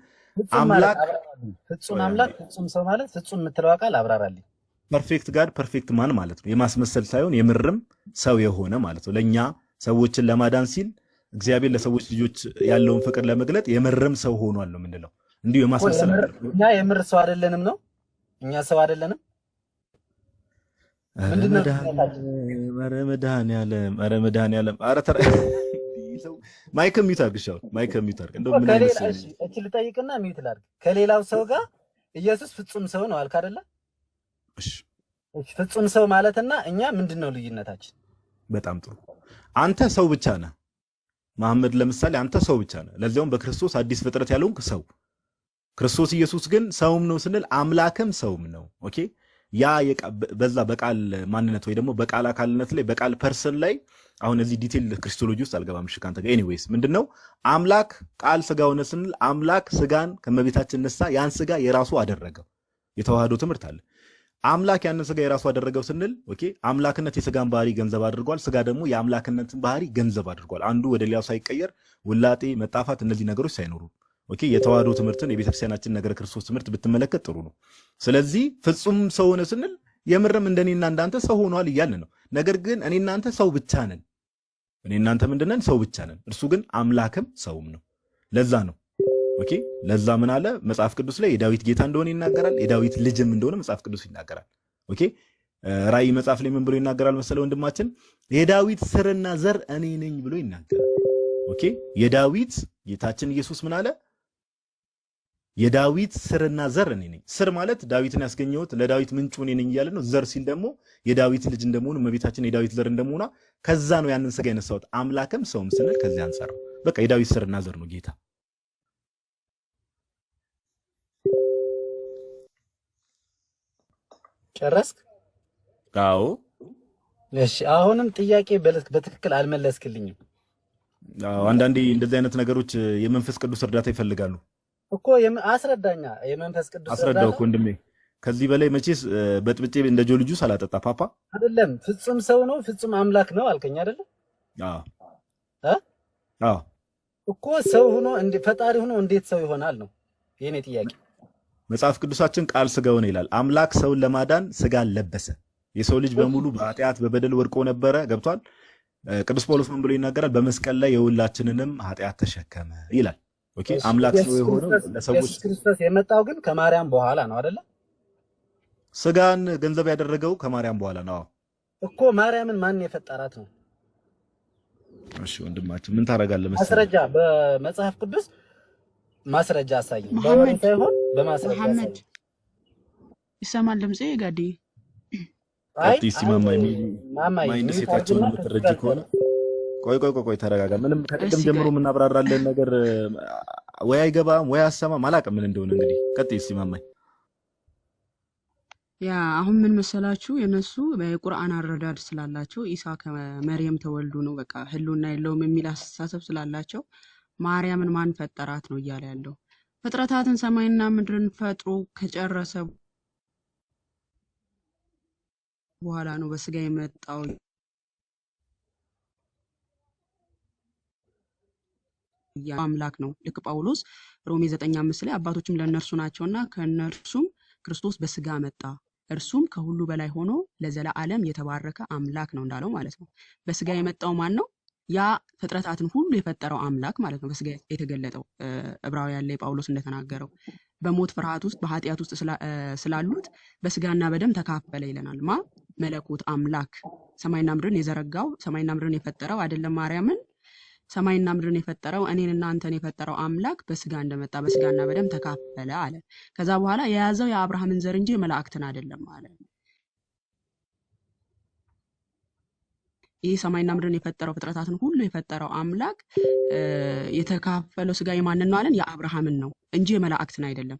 አምላክ ፍጹም አምላክ ፍጹም ሰው ማለት ፍጹም የምትለው ቃል አብራራልኝ። ፐርፌክት ጋድ ፐርፌክት ማን ማለት ነው። የማስመሰል ሳይሆን የምርም ሰው የሆነ ማለት ነው። ለኛ ሰዎችን ለማዳን ሲል እግዚአብሔር ለሰዎች ልጆች ያለውን ፍቅር ለመግለጥ የምርም ሰው ሆኗል ነው የምንለው። እንዲሁ የማስመሰል እኛ የምር ሰው አይደለንም ነው? እኛ ሰው አይደለንም? ምንድነው? መድኃኒዓለም ኧረ መድኃኒዓለም ኧረ ተራ ማይክም ሚውት አድርግ። ሻው ማይክም ሚውት አድርግ። እንደው ምን አይነት እቺ ልጠይቅና ሚውት ላድርግ። ከሌላው ሰው ጋር ኢየሱስ ፍጹም ሰው ነው አልክ አይደለ? እሺ ፍጹም ሰው ማለትና እኛ ምንድነው ልዩነታችን? በጣም ጥሩ። አንተ ሰው ብቻ ነህ መሐመድ። ለምሳሌ አንተ ሰው ብቻ ነህ፣ ለዚያውም በክርስቶስ አዲስ ፍጥረት ያለውንክ ሰው። ክርስቶስ ኢየሱስ ግን ሰውም ነው ስንል አምላክም ሰውም ነው። ኦኬ ያ በዛ በቃል ማንነት ወይ ደግሞ በቃል አካልነት ላይ በቃል ፐርሰን ላይ አሁን እዚህ ዲቴል ክሪስቶሎጂ ውስጥ አልገባም። እሺ ካንተ ጋር ኤኒዌይስ ምንድነው አምላክ ቃል ስጋ ሆነ ስንል አምላክ ስጋን ከመቤታችን ነሳ፣ ያን ስጋ የራሱ አደረገው። የተዋህዶ ትምህርት አለ። አምላክ ያንን ስጋ የራሱ አደረገው ስንል ኦኬ አምላክነት የስጋን ባህሪ ገንዘብ አድርጓል፣ ስጋ ደግሞ የአምላክነትን ባህሪ ገንዘብ አድርጓል። አንዱ ወደ ሌላው ሳይቀየር ውላጤ፣ መጣፋት እነዚህ ነገሮች ሳይኖሩ ኦኬ የተዋህዶ ትምህርትን የቤተክርስቲያናችን ነገረ ክርስቶስ ትምህርት ብትመለከት ጥሩ ነው። ስለዚህ ፍጹም ሰው ሆነ ስንል የምርም እንደኔና እንዳንተ ሰው ሆኗል እያልን ነው። ነገር ግን እኔ እናንተ ሰው ብቻ ነን። እኔ እናንተ ምንድነን? ሰው ብቻ ነን። እርሱ ግን አምላክም ሰውም ነው። ለዛ ነው ኦኬ ለዛ ምን አለ መጽሐፍ ቅዱስ ላይ የዳዊት ጌታ እንደሆነ ይናገራል፣ የዳዊት ልጅም እንደሆነ መጽሐፍ ቅዱስ ይናገራል። ኦኬ ራእይ መጽሐፍ ላይ ምን ብሎ ይናገራል መሰለ ወንድማችን? የዳዊት ስርና ዘር እኔ ነኝ ብሎ ይናገራል። ኦኬ የዳዊት ጌታችን ኢየሱስ ምን አለ? የዳዊት ስርና ዘር እኔ ነኝ። ስር ማለት ዳዊትን ያስገኘሁት ለዳዊት ምንጩ እኔ ነኝ እያለ ነው። ዘር ሲል ደግሞ የዳዊት ልጅ እንደመሆኑ እመቤታችን የዳዊት ዘር እንደመሆኗ ከዛ ነው ያንን ስጋ የነሳሁት። አምላክም ሰውም ስንል ከዚህ አንፃር ነው። በቃ የዳዊት ስርና ዘር ነው ጌታ። ጨረስክ? አዎ። እሺ አሁንም ጥያቄ በትክክል አልመለስክልኝም። አንዳንዴ እንደዚህ አይነት ነገሮች የመንፈስ ቅዱስ እርዳታ ይፈልጋሉ እኮ። አስረዳኛ። የመንፈስ ቅዱስ አስረዳው እኮ ወንድሜ። ከዚህ በላይ መቼስ በጥብጬ እንደ ጆልጁ ሳላጠጣ ፓፓ አይደለም። ፍጹም ሰው ነው ፍጹም አምላክ ነው አልከኝ አይደለም? አዎ እኮ ሰው ሆኖ ፈጣሪ ሆኖ እንዴት ሰው ይሆናል ነው የኔ ጥያቄ። መጽሐፍ ቅዱሳችን ቃል ስጋ ሆነ ይላል። አምላክ ሰውን ለማዳን ስጋን ለበሰ። የሰው ልጅ በሙሉ በኃጢአት በበደል ወድቆ ነበረ። ገብቷል? ቅዱስ ጳውሎስ ምን ብሎ ይናገራል? በመስቀል ላይ የሁላችንንም ኃጢአት ተሸከመ ይላል። ኦኬ አምላክ ሰው የሆነው ለሰዎች ኢየሱስ ክርስቶስ የመጣው ግን ከማርያም በኋላ ነው አይደለ? ስጋን ገንዘብ ያደረገው ከማርያም በኋላ ነው እኮ። ማርያምን ማን የፈጠራት ነው? እሺ ወንድማችን ምን ታረጋለህ መሰለህ? ማስረጃ በመጽሐፍ ቅዱስ ማስረጃ አሳየኝ። በወሬ ሳይሆን በማስረጃ መሐመድ ይሰማል ድምጼ ጋዲ? አይ ማይንድ ሴታችንን የምትረጂ ከሆነ ቆይ ተረጋጋ። ምንም ከቅድም ጀምሮ የምናብራራለን ነገር ወይ አይገባም ወይ አሰማም አላውቅም ምን እንደሆነ። እንግዲህ ቀጥይ ሲማማኝ። ያ አሁን ምን መሰላችሁ የነሱ በቁርአን አረዳድ ስላላቸው ኢሳ ከመርየም ተወልዱ ነው በቃ ህልውና የለውም የሚል አስተሳሰብ ስላላቸው ማርያምን ማን ፈጠራት ነው እያለ ያለው። ፍጥረታትን ሰማይና ምድርን ፈጥሮ ከጨረሰ በኋላ ነው በስጋ የመጣው አምላክ ነው። ልክ ጳውሎስ ሮሜ 9:5 ላይ አባቶችም ለእነርሱ ናቸውና ከእነርሱም ክርስቶስ በስጋ መጣ፣ እርሱም ከሁሉ በላይ ሆኖ ለዘላለም የተባረከ አምላክ ነው እንዳለው ማለት ነው። በስጋ የመጣው ማን ነው? ያ ፍጥረታትን ሁሉ የፈጠረው አምላክ ማለት ነው። በስጋ የተገለጠው ዕብራውያን ላይ ጳውሎስ እንደተናገረው በሞት ፍርሃት ውስጥ በኃጢአት ውስጥ ስላሉት በስጋና በደም ተካፈለ ይለናል። መለኮት አምላክ ሰማይና ምድርን የዘረጋው ሰማይና ምድርን የፈጠረው አይደለም ማርያምን። ሰማይና ምድርን የፈጠረው እኔንና አንተን የፈጠረው አምላክ በስጋ እንደመጣ በስጋና በደም ተካፈለ አለ። ከዛ በኋላ የያዘው የአብርሃምን ዘር እንጂ የመላእክትን አይደለም አለ። ይህ ሰማይና ምድርን የፈጠረው ፍጥረታትን ሁሉ የፈጠረው አምላክ የተካፈለው ስጋ የማንን ነው አለን? የአብርሃምን ነው እንጂ የመላእክትን አይደለም።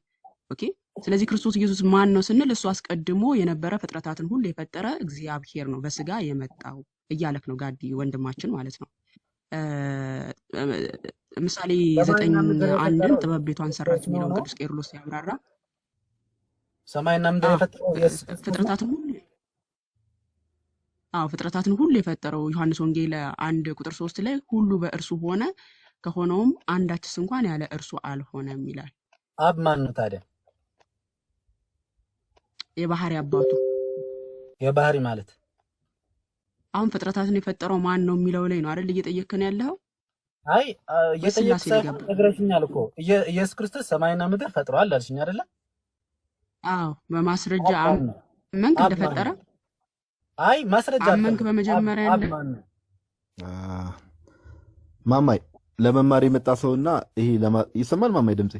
ኦኬ። ስለዚህ ክርስቶስ ኢየሱስ ማን ነው ስንል እሱ አስቀድሞ የነበረ ፍጥረታትን ሁሉ የፈጠረ እግዚአብሔር ነው በስጋ የመጣው እያለክ ነው ጋዲ ወንድማችን ማለት ነው። ምሳሌ 9:1 ጥበብ ቤቷን ሰራች የሚለውን ቅዱስ ቄርሎስ ያብራራ። ሰማይና ምድር የፈጠረው ፍጥረታትን ሁሉ የፈጠረው ዮሐንስ ወንጌል 1:3 ላይ ሁሉ በእርሱ ሆነ ከሆነውም አንዳችስ እንኳን ያለ እርሱ አልሆነም ይላል። አብ ማን ነው ታዲያ? የባህሪ አባቱ። የባህሪ ማለት አሁን ፍጥረታትን የፈጠረው ማን ነው የሚለው ላይ ነው አይደል እየጠየቅከን ያለው? አይ እየጠየቅከኝ ነግረሽኛል እኮ ኢየሱስ ክርስቶስ ሰማይና ምድር ፈጥሯል አልሽኝ አይደለ? አዎ በማስረጃ አመንክ እንደፈጠረ። አይ ማስረጃ አመንክ በመጀመሪያ ማማይ ለመማር የመጣ ሰውና ይሄ ይሰማል። ማማይ ድምጼ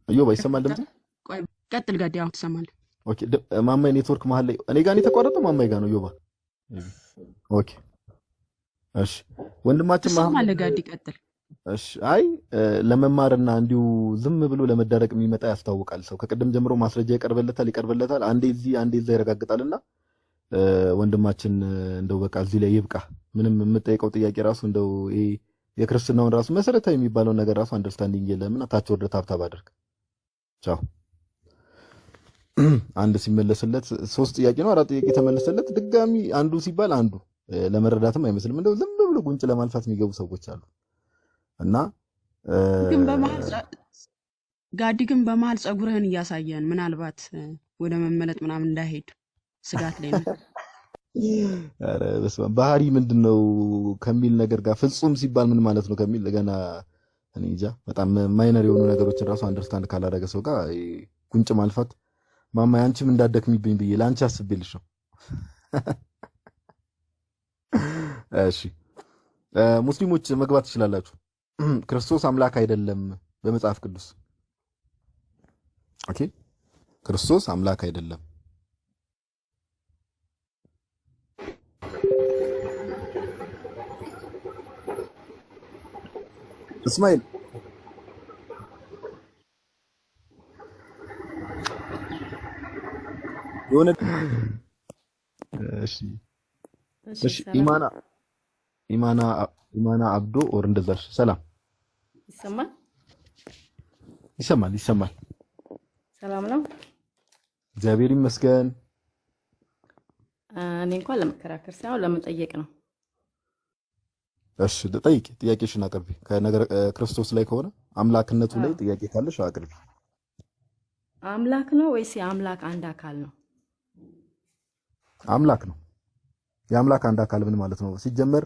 አዩባ ይሰማል ድምጼ? ቆይ ቀጥል ጋዲ። አሁን ትሰማለህ? ኦኬ ማማይ ኔትወርክ መሀል ላይ እኔ ጋር ነው የተቋረጠው። ማማይ ጋር ነው ዮባ። ኦኬ እሺ ወንድማችን ትሰማለህ ጋዲ? ቀጥል። እሺ አይ ለመማርና እንዲሁ ዝም ብሎ ለመዳረቅ የሚመጣ ያስታውቃል። ሰው ከቅድም ጀምሮ ማስረጃ ይቀርብለታል አንዴ እዚህ አንዴ እዛ ይረጋግጣልና ወንድማችን እንደው በቃ እዚህ ላይ ይብቃ። ምንም የምጠይቀው ጥያቄ ራሱ እንደው ይሄ የክርስትናውን ራሱ መሰረታዊ የሚባለው ነገር ራሱ አንደርስታንዲንግ የለምና ታች ወርደ ታብታብ አድርግ። ቻው። አንድ ሲመለስለት ሶስት ጥያቄ ነው አራት ጥያቄ ተመለሰለት። ድጋሚ አንዱ ሲባል አንዱ ለመረዳትም አይመስልም። እንደው ዝም ብሎ ጉንጭ ለማልፋት የሚገቡ ሰዎች አሉ እና ግን በመሀል ጋዲ ግን በመሀል ጸጉርህን እያሳየን ምናልባት ወደ መመለጥ ምናምን እንዳይሄድ ስጋት ላይ ነው። ኧረ በስመ አብ ባህሪ ምንድነው ከሚል ነገር ጋር ፍጹም ሲባል ምን ማለት ነው ከሚል ገና እኔ እንጃ። በጣም ማይነር የሆኑ ነገሮችን ራሱ አንደርስታንድ ካላደረገ ሰው ጋር ጉንጭ ማልፋት ማማ አንቺም እንዳደክሚብኝ ብዬ ለአንቺ አስቤልሽ ነው። እሺ ሙስሊሞች መግባት ትችላላችሁ። ክርስቶስ አምላክ አይደለም በመጽሐፍ ቅዱስ። ኦኬ ክርስቶስ አምላክ አይደለም። እስማኤል የሆነ እሺ ኢማና አብዶ ኦር እንደዛሽ ሰላም ይሰማል። ሰላም ነው። እግዚአብሔር ይመስገን። እኔ እንኳን ለመከራከር ሳይሆን ለመጠየቅ ነው። እሺ ጠይቂ፣ ጥያቄሽን አቅርቢ። ከነገር ክርስቶስ ላይ ከሆነ አምላክነቱ ላይ ጥያቄ ካለሽ አቅርቢ። አምላክ ነው ወይስ የአምላክ አንድ አካል ነው? አምላክ ነው። የአምላክ አንድ አካል ምን ማለት ነው? ሲጀመር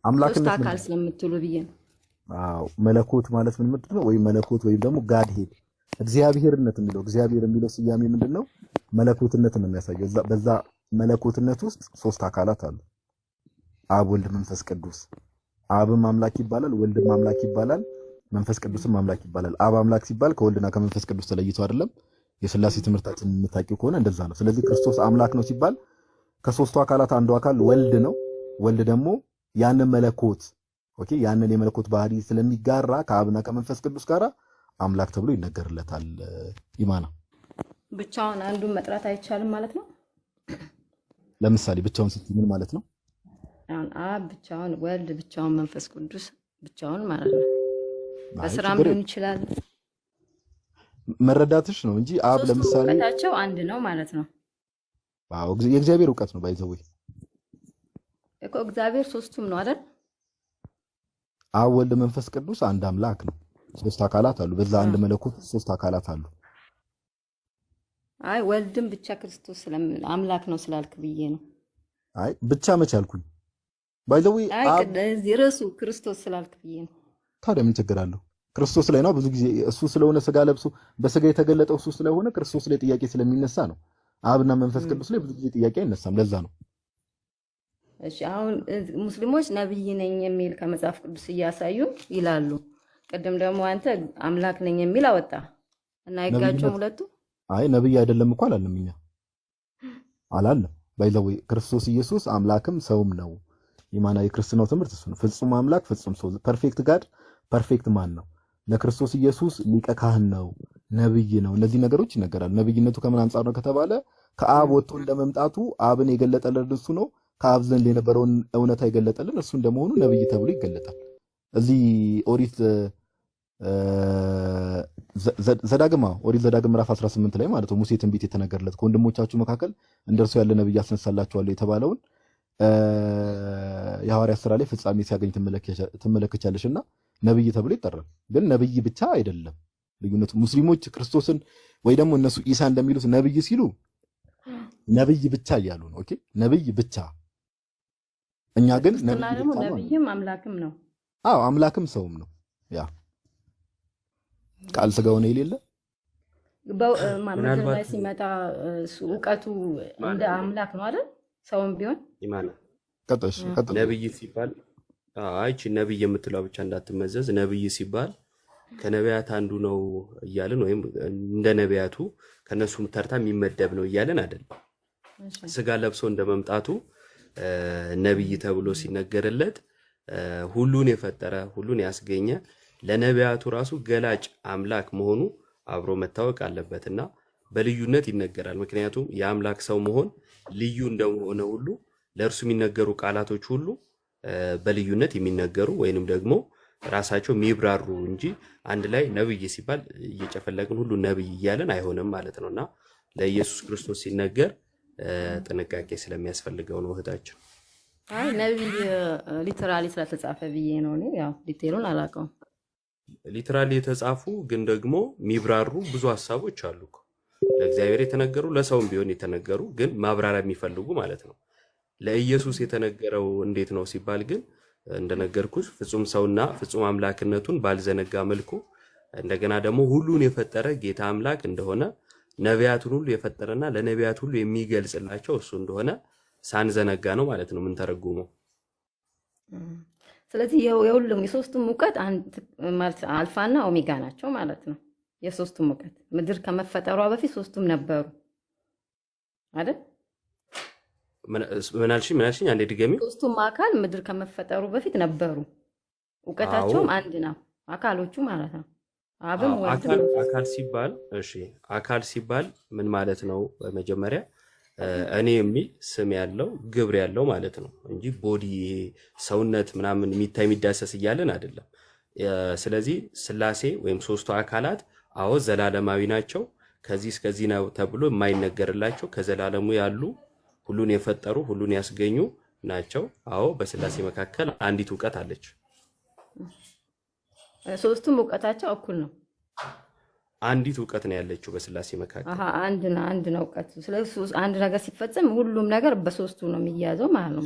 አምላክነት ሶስት አካል ስለምትሉ ብዬ ነው። አዎ መለኮት ማለት ምን ምንድን ነው? ወይም መለኮት ወይም ደግሞ ጋድ ሄድ እግዚአብሔርነት የሚለው እግዚአብሔር የሚለው ስያሜ ምንድነው? መለኮትነት ነው የሚያሳየው። በዛ መለኮትነት ውስጥ ሶስት አካላት አሉ። አብ፣ ወልድ፣ መንፈስ ቅዱስ። አብም አምላክ ይባላል፣ ወልድም አምላክ ይባላል፣ መንፈስ ቅዱስም አምላክ ይባላል። አብ አምላክ ሲባል ከወልድና ከመንፈስ ቅዱስ ተለይቶ አይደለም። የሥላሴ ትምህርታችን የምታውቂው ከሆነ እንደዛ ነው። ስለዚህ ክርስቶስ አምላክ ነው ሲባል ከሶስቱ አካላት አንዱ አካል ወልድ ነው። ወልድ ደግሞ ያንን መለኮት ያንን የመለኮት ባህሪ ስለሚጋራ ከአብና ከመንፈስ ቅዱስ ጋር አምላክ ተብሎ ይነገርለታል። ኢማና ብቻውን አንዱን መጥራት አይቻልም ማለት ነው። ለምሳሌ ብቻውን ስትይ ምን ማለት ነው? አሁን አብ ብቻውን፣ ወልድ ብቻውን፣ መንፈስ ቅዱስ ብቻውን ማለት ነው። በስራም ሊሆን ይችላል። መረዳትሽ ነው እንጂ አብ ለምሳሌ እውቀታቸው አንድ ነው ማለት ነው። አዎ የእግዚአብሔር እውቀት ነው ባይዘው እኮ እግዚአብሔር ሶስቱም ነው አይደል? አብ፣ ወልድ፣ መንፈስ ቅዱስ አንድ አምላክ ነው። ሶስት አካላት አሉ። በዛ አንድ መለኮት ሶስት አካላት አሉ። አይ ወልድም ብቻ ክርስቶስ አምላክ ነው ስላልክ ብዬ ነው። አይ ብቻ መች አልኩኝ? ባይዘው እዚህ ርዕሱ ክርስቶስ ስላልክ ብዬ ነው። ታዲያ ምን ችግር አለው? ክርስቶስ ላይ ነው ብዙ ጊዜ እሱ ስለሆነ ስጋ ለብሶ በስጋ የተገለጠው እሱ ስለሆነ ክርስቶስ ላይ ጥያቄ ስለሚነሳ ነው። አብና መንፈስ ቅዱስ ላይ ብዙ ጊዜ ጥያቄ አይነሳም። ለዛ ነው። እሺ አሁን ሙስሊሞች ነብይ ነኝ የሚል ከመጽሐፍ ቅዱስ እያሳዩ ይላሉ። ቅድም ደግሞ አንተ አምላክ ነኝ የሚል አወጣ እና አይጋጩም ሁለቱ? አይ ነብይ አይደለም እኮ አላለም። እኛ አላለም። ባይዘው ክርስቶስ ኢየሱስ አምላክም ሰውም ነው። የማናዊ ክርስትናው ትምህርት እሱ ነው። ፍጹም አምላክ ፍጹም ሰው፣ ፐርፌክት ጋድ ፐርፌክት ማን ነው? ለክርስቶስ ኢየሱስ ሊቀ ካህን ነው፣ ነብይ ነው። እነዚህ ነገሮች ይነገራል። ነብይነቱ ከምን አንጻር ነው ከተባለ ከአብ ወጥቶ እንደመምጣቱ አብን የገለጠልን እሱ ነው። ከአብ ዘንድ የነበረውን እውነታ የገለጠልን እሱ እንደመሆኑ ነብይ ተብሎ ይገለጣል። እዚህ ኦሪት ዘዳግም ምዕራፍ 18 ላይ ማለት ነው ሙሴ ትንቢት የተነገረለት ከወንድሞቻችሁ መካከል እንደርሱ ያለ ነብይ አስነሳላችኋለሁ የተባለውን የሐዋርያት ሥራ ላይ ፍጻሜ ሲያገኝ ትመለከቻለሽና ነብይ ተብሎ ይጠራል። ግን ነብይ ብቻ አይደለም ልዩነቱ። ሙስሊሞች ክርስቶስን ወይ ደግሞ እነሱ ኢሳ እንደሚሉት ነብይ ሲሉ ነብይ ብቻ እያሉ ነው። ኦኬ ነብይ ብቻ። እኛ ግን ነብይም አምላክም ነው። አዎ አምላክም ሰውም ነው። ያ ቃል ስጋ ሆነ የሌለ ምድር ላይ ሲመጣ እውቀቱ እንደ አምላክ ነው አይደል? ሰውም ቢሆን ኢማና ቀጥሽ ነብይ ሲባል አይቺ ነብይ የምትለው ብቻ እንዳትመዘዝ። ነብይ ሲባል ከነቢያት አንዱ ነው እያልን ወይም እንደ ነቢያቱ ከነሱ ተርታ የሚመደብ ነው እያልን አይደል። ስጋ ለብሶ እንደመምጣቱ ነብይ ተብሎ ሲነገርለት ሁሉን የፈጠረ ሁሉን ያስገኘ ለነቢያቱ ራሱ ገላጭ አምላክ መሆኑ አብሮ መታወቅ አለበትና በልዩነት ይነገራል። ምክንያቱም የአምላክ ሰው መሆን ልዩ እንደሆነ ሁሉ ለእርሱ የሚነገሩ ቃላቶች ሁሉ በልዩነት የሚነገሩ ወይንም ደግሞ ራሳቸው የሚብራሩ እንጂ አንድ ላይ ነብይ ሲባል እየጨፈለቅን ሁሉ ነብይ እያለን አይሆንም ማለት ነውና ለኢየሱስ ክርስቶስ ሲነገር ጥንቃቄ ስለሚያስፈልገው ነው እህታችን። አይ ነብይ ሊተራሊ ስለተጻፈ ብዬ ነው። እኔ ያው ዲቴሉን አላውቀውም። ሊተራሊ የተጻፉ ግን ደግሞ የሚብራሩ ብዙ ሐሳቦች አሉ እኮ ለእግዚአብሔር የተነገሩ ለሰውም ቢሆን የተነገሩ ግን ማብራሪያ የሚፈልጉ ማለት ነው። ለኢየሱስ የተነገረው እንዴት ነው ሲባል ግን እንደነገርኩሽ ፍጹም ሰውና ፍጹም አምላክነቱን ባልዘነጋ መልኩ እንደገና ደግሞ ሁሉን የፈጠረ ጌታ አምላክ እንደሆነ ነቢያቱን ሁሉ የፈጠረና ለነቢያት ሁሉ የሚገልጽላቸው እሱ እንደሆነ ሳንዘነጋ ነው ማለት ነው ምን ተረጉመው። ስለዚህ የሁሉም የሶስቱም እውቀት አንድ ማለት አልፋና ኦሜጋ ናቸው ማለት ነው። የሶስቱም እውቀት ምድር ከመፈጠሯ በፊት ሶስቱም ነበሩ አይደል? ምን አልሽኝ? አንዴ ድገሚ። ሶስቱም አካል ምድር ከመፈጠሩ በፊት ነበሩ። እውቀታቸውም አንድ ነው፣ አካሎቹ ማለት ነው። አብም ወልድም አካል ሲባል እሺ፣ አካል ሲባል ምን ማለት ነው? በመጀመሪያ እኔ የሚል ስም ያለው ግብር ያለው ማለት ነው እንጂ ቦዲ ሰውነት ምናምን የሚታይ የሚዳሰስ እያለን አይደለም። ስለዚህ ስላሴ ወይም ሶስቱ አካላት አዎ ዘላለማዊ ናቸው። ከዚህ እስከዚህ ነው ተብሎ የማይነገርላቸው ከዘላለሙ ያሉ ሁሉን የፈጠሩ ሁሉን ያስገኙ ናቸው። አዎ በስላሴ መካከል አንዲት እውቀት አለች። ሶስቱም እውቀታቸው እኩል ነው። አንዲት እውቀት ነው ያለችው በስላሴ መካከል። አንድ ነው እውቀት። ስለዚህ አንድ ነገር ሲፈጸም ሁሉም ነገር በሶስቱ ነው የሚያዘው ማለት ነው።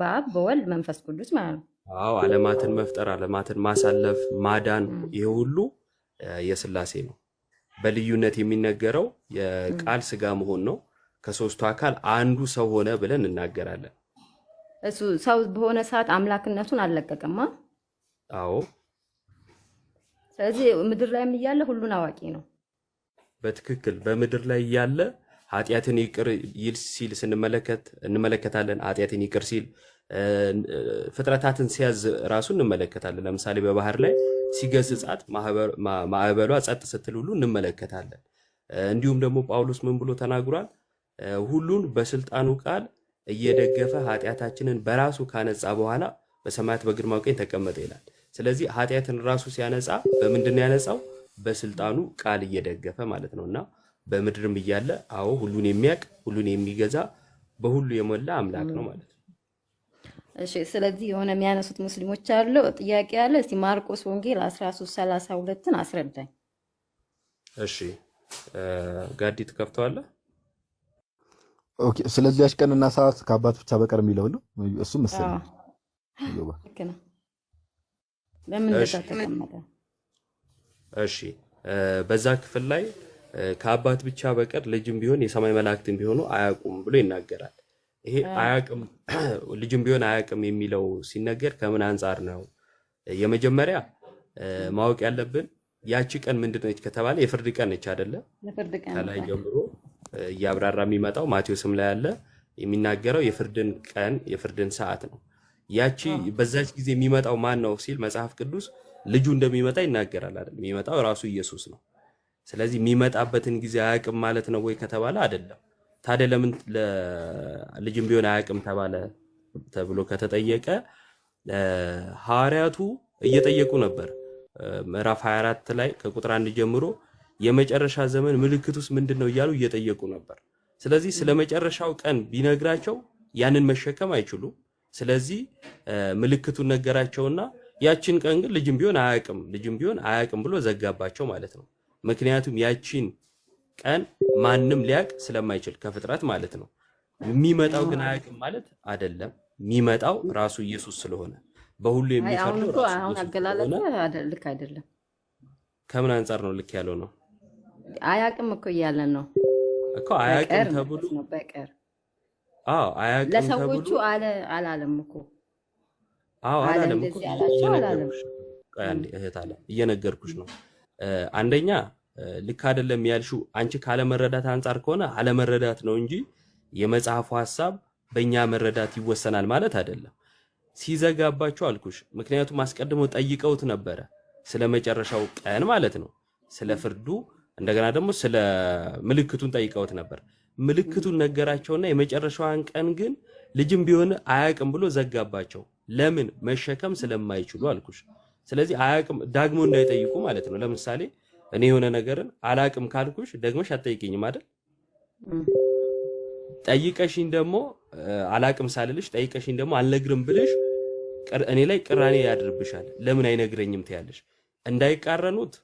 በአብ በወልድ መንፈስ ቅዱስ ማለት ነው። አዎ ዓለማትን መፍጠር፣ ዓለማትን ማሳለፍ፣ ማዳን ይሄ ሁሉ የስላሴ ነው። በልዩነት የሚነገረው የቃል ስጋ መሆን ነው። ከሶስቱ አካል አንዱ ሰው ሆነ ብለን እናገራለን። እሱ ሰው በሆነ ሰዓት አምላክነቱን አልለቀቀማ። አዎ ስለዚህ ምድር ላይ እያለ ሁሉን አዋቂ ነው። በትክክል በምድር ላይ እያለ ኃጢአትን ይቅር ይል ሲል እንመለከታለን። ኃጢአትን ይቅር ሲል ፍጥረታትን ሲያዝ ራሱ እንመለከታለን። ለምሳሌ በባህር ላይ ሲገስጻት ማዕበሏ ጸጥ ስትል ሁሉ እንመለከታለን። እንዲሁም ደግሞ ጳውሎስ ምን ብሎ ተናግሯል? ሁሉን በስልጣኑ ቃል እየደገፈ ኃጢአታችንን በራሱ ካነጻ በኋላ በሰማያት በግርማው ቀኝ ተቀመጠ ይላል። ስለዚህ ኃጢአትን ራሱ ሲያነጻ በምንድን ነው ያነጻው? በስልጣኑ ቃል እየደገፈ ማለት ነውና በምድርም እያለ አዎ ሁሉን የሚያውቅ ሁሉን የሚገዛ በሁሉ የሞላ አምላክ ነው ማለት ነው። እሺ ስለዚህ የሆነ የሚያነሱት ሙስሊሞች አሉ ጥያቄ አለ። እስቲ ማርቆስ ወንጌል 13:32ን አስረዳኝ። እሺ ጋዲ ትከፍተዋለህ? ኦኬ ስለዚያች ቀንና ሰዓት ከአባት ብቻ በቀር የሚለው ነው እሱ መሰለኝ። ልክ ነው። ለምን እንደዛ ተቀመጠ? እሺ በዛ ክፍል ላይ ከአባት ብቻ በቀር ልጅም ቢሆን የሰማይ መላእክትም ቢሆኑ አያውቁም ብሎ ይናገራል። ይሄ አያውቅም ልጅም ቢሆን አያውቅም የሚለው ሲነገር ከምን አንጻር ነው? የመጀመሪያ ማወቅ ያለብን ያቺ ቀን ምንድነች ከተባለ የፍርድ ቀን ነች አይደለ? ከላይ ጀምሮ እያብራራ የሚመጣው ማቴዎስም ላይ ያለ የሚናገረው የፍርድን ቀን የፍርድን ሰዓት ነው። ያቺ በዛች ጊዜ የሚመጣው ማን ነው ሲል መጽሐፍ ቅዱስ ልጁ እንደሚመጣ ይናገራል አይደል? የሚመጣው ራሱ ኢየሱስ ነው። ስለዚህ የሚመጣበትን ጊዜ አያውቅም ማለት ነው ወይ ከተባለ አይደለም። ታዲያ ለምን ልጅም ቢሆን አያውቅም ተባለ ተብሎ ከተጠየቀ ሐዋርያቱ እየጠየቁ ነበር። ምዕራፍ 24 ላይ ከቁጥር 1 ጀምሮ የመጨረሻ ዘመን ምልክቱስ ምንድነው እያሉ እየጠየቁ ነበር። ስለዚህ ስለመጨረሻው ቀን ቢነግራቸው ያንን መሸከም አይችሉም። ስለዚህ ምልክቱን ነገራቸውና ያቺን ቀን ግን ልጅም ቢሆን አያውቅም ብሎ ዘጋባቸው ማለት ነው። ምክንያቱም ያቺን ቀን ማንም ሊያውቅ ስለማይችል ከፍጥረት ማለት ነው። የሚመጣው ግን አያውቅም ማለት አይደለም። የሚመጣው ራሱ ኢየሱስ ስለሆነ በሁሉ የሚፈርደው ራሱ አሁን አገላለጽ ልክ አይደለም። ከምን አንጻር ነው ልክ ያለው ነው? አያውቅም እኮ እያለን ነው እኮ አያውቅም ተብሎ በቀር አያውቅም ለሰዎቹ አላለም እኮ አላለም እኮ እህት አለ እየነገርኩሽ ነው። አንደኛ ልክ አይደለም ያልሽው አንቺ ካለመረዳት አንጻር ከሆነ አለመረዳት ነው እንጂ የመጽሐፉ ሐሳብ በእኛ መረዳት ይወሰናል ማለት አይደለም። ሲዘጋባቸው አልኩሽ። ምክንያቱም አስቀድመው ጠይቀውት ነበረ ስለ መጨረሻው ቀን ማለት ነው፣ ስለ ፍርዱ፣ እንደገና ደግሞ ስለ ምልክቱን ጠይቀውት ነበር። ምልክቱን ነገራቸውና የመጨረሻዋን ቀን ግን ልጅም ቢሆን አያቅም ብሎ ዘጋባቸው። ለምን? መሸከም ስለማይችሉ አልኩሽ። ስለዚህ አያቅም ዳግሞ እንዳይጠይቁ ማለት ነው። ለምሳሌ እኔ የሆነ ነገርን አላቅም ካልኩሽ ደግመሽ አትጠይቂኝም አይደል? ጠይቀሽኝ ደግሞ አላቅም ሳልልሽ ጠይቀሽኝ ደግሞ አልነግርም ብልሽ እኔ ላይ ቅራኔ ያድርብሻል። ለምን አይነግረኝም ትያለሽ? እንዳይቃረኑት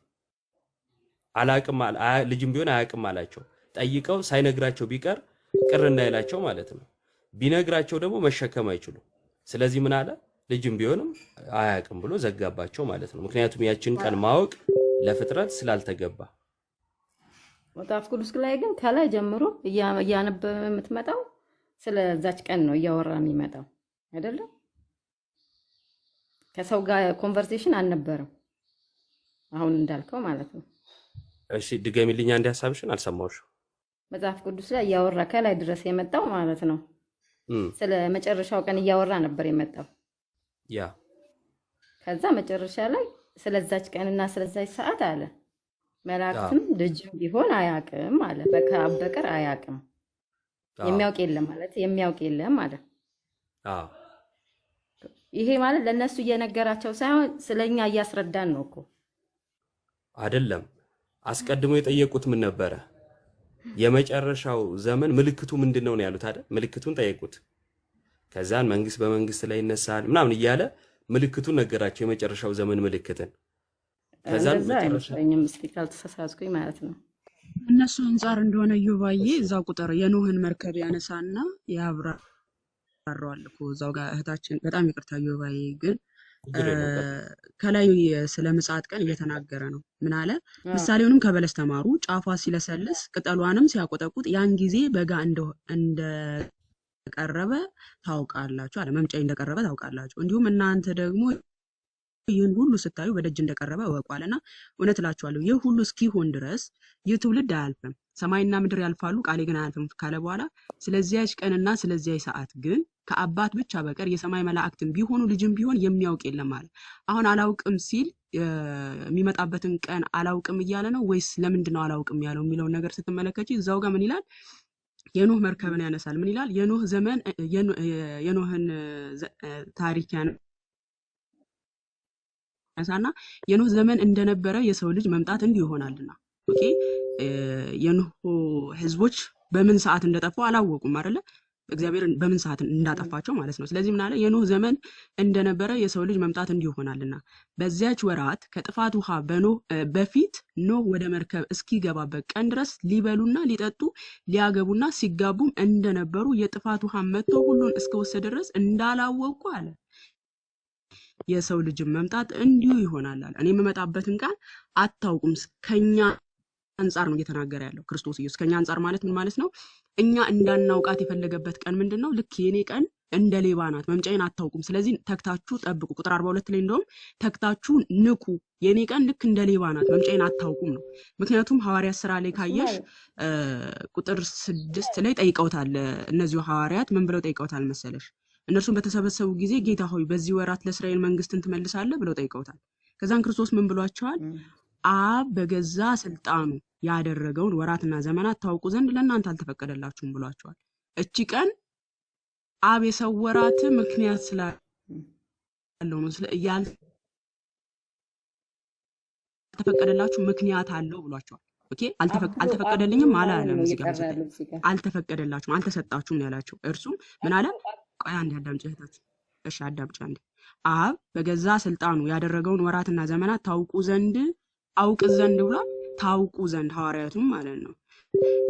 አላቅም ልጅም ቢሆን አያቅም አላቸው። ጠይቀው ሳይነግራቸው ቢቀር ቅር እንዳይላቸው ማለት ነው። ቢነግራቸው ደግሞ መሸከም አይችሉ። ስለዚህ ምን አለ? ልጅም ቢሆንም አያቅም ብሎ ዘጋባቸው ማለት ነው። ምክንያቱም ያችን ቀን ማወቅ ለፍጥረት ስላልተገባ። መጽሐፍ ቅዱስ ላይ ግን ከላይ ጀምሮ እያነበበ የምትመጣው ስለዛች ቀን ነው እያወራ የሚመጣው አይደለም። ከሰው ጋር ኮንቨርሴሽን አልነበረም፣ አሁን እንዳልከው ማለት ነው። እሺ ድገሚልኝ አንድ ሐሳብሽን አልሰማሁሽም። መጽሐፍ ቅዱስ ላይ እያወራ ከላይ ድረስ የመጣው ማለት ነው ስለ መጨረሻው ቀን እያወራ ነበር የመጣው። ያ ከዛ መጨረሻ ላይ ስለዛች ቀንና ስለዛች ሰዓት አለ መላእክትም ልጅም ቢሆን አያቅም አለ። ከአብ በቀር አያቅም፣ የሚያውቅ የለም ማለት የሚያውቅ የለም ማለት። ይሄ ማለት ለነሱ እየነገራቸው ሳይሆን ስለኛ እያስረዳን ነው እኮ አይደለም። አስቀድሞ የጠየቁት ምን ነበረ? የመጨረሻው ዘመን ምልክቱ ምንድነው ነው ያሉት አይደል? ምልክቱን ጠየቁት። ከዛን መንግስት በመንግስት ላይ ይነሳል ምናምን እያለ ምልክቱን ነገራቸው፣ የመጨረሻው ዘመን ምልክትን። ከዛን መጨረሻው ስፒካል ተሳሳትኩኝ ማለት ነው። እነሱ አንፃር እንደሆነ ዮባዬ እዛው ቁጥር የኖህን መርከብ ያነሳና ያብራራዋል እኮ እዛው ጋር እህታችን። በጣም ይቅርታ ዮባዬ፣ ግን ከላይ ስለ ምጽአት ቀን እየተናገረ ነው። ምን አለ? ምሳሌውንም ከበለስ ተማሩ፣ ጫፏ ሲለሰልስ ቅጠሏንም ሲያቆጠቁጥ ያን ጊዜ በጋ እንደቀረበ ታውቃላችሁ አለ። መምጫ እንደቀረበ ታውቃላችሁ። እንዲሁም እናንተ ደግሞ ይህን ሁሉ ስታዩ በደጅ እንደቀረበ እወቋልና እውነት እላችኋለሁ ይህ ሁሉ እስኪሆን ድረስ ይህ ትውልድ አያልፍም። ሰማይና ምድር ያልፋሉ፣ ቃሌ ግን አያልፍም ካለ በኋላ ስለዚያች ቀንና ስለዚያች ሰዓት ግን ከአባት ብቻ በቀር የሰማይ መላእክትም ቢሆኑ ልጅም ቢሆን የሚያውቅ የለም አለ። አሁን አላውቅም ሲል የሚመጣበትን ቀን አላውቅም እያለ ነው ወይስ ለምንድን ነው አላውቅም ያለው የሚለውን ነገር ስትመለከቺ እዛው ጋር ምን ይላል? የኖህ መርከብን ያነሳል። ምን ይላል? የኖህ ዘመን የኖህን ታሪክ ያነሳና የኖህ ዘመን እንደነበረ የሰው ልጅ መምጣት እንዲሁ ይሆናልና። ኦኬ የኖህ ህዝቦች በምን ሰዓት እንደጠፉ አላወቁም አይደለ? እግዚአብሔር በምን ሰዓት እንዳጠፋቸው ማለት ነው። ስለዚህ ምን አለ? የኖህ ዘመን እንደነበረ የሰው ልጅ መምጣት እንዲሁ ይሆናልና በዚያች ወራት ከጥፋት ውሃ በፊት ኖህ ወደ መርከብ እስኪገባበት ቀን ድረስ ሊበሉና ሊጠጡ ሊያገቡና ሲጋቡም እንደነበሩ የጥፋት ውሃ መጥቶ ሁሉን እስከወሰደ ድረስ እንዳላወቁ አለ የሰው ልጅ መምጣት እንዲሁ ይሆናል አለ። እኔ የምመጣበትን ቃል አታውቁም። ከኛ አንፃር ነው እየተናገረ ያለው ክርስቶስ ኢየሱስ። ከኛ አንፃር ማለት ምን ማለት ነው? እኛ እንዳናውቃት የፈለገበት ቀን ምንድነው? ልክ የኔ ቀን እንደ ሌባ ናት፣ መምጫዬን አታውቁም። ስለዚህ ተክታችሁ ጠብቁ። ቁጥር 42 ላይ እንደውም ተክታችሁ ንቁ፣ የኔ ቀን ልክ እንደ ሌባ ናት፣ መምጫዬን አታውቁም ነው። ምክንያቱም ሐዋርያት ሥራ ላይ ካየሽ ቁጥር 6 ላይ ጠይቀውታል። እነዚሁ ሐዋርያት ምን ብለው ጠይቀውታል መሰለሽ? እነርሱም በተሰበሰቡ ጊዜ ጌታ ሆይ በዚህ ወራት ለእስራኤል መንግስትን ትመልሳለህ ብለው ጠይቀውታል። ከዛን ክርስቶስ ምን ብሏቸዋል? አብ በገዛ ስልጣኑ ያደረገውን ወራትና ዘመናት ታውቁ ዘንድ ለእናንተ አልተፈቀደላችሁም ብሏቸዋል። እቺ ቀን አብ የሰወራት ምክንያት ስላለው ነው። ያልተፈቀደላችሁ ምክንያት አለው ብሏቸዋል። ኦኬ አልተፈቀደልኝም አላለም። እዚህ ጋር አልተፈቀደላችሁም፣ አልተሰጣችሁም ነው ያላቸው። እርሱም ምን አለ? ቆይ አንዴ አዳምጪ እህታችን። እሺ አዳምጪ አንዴ። አብ በገዛ ስልጣኑ ያደረገውን ወራትና ዘመናት ታውቁ ዘንድ አውቅ ዘንድ ብሏል። ታውቁ ዘንድ ሐዋርያቱም ማለት ነው።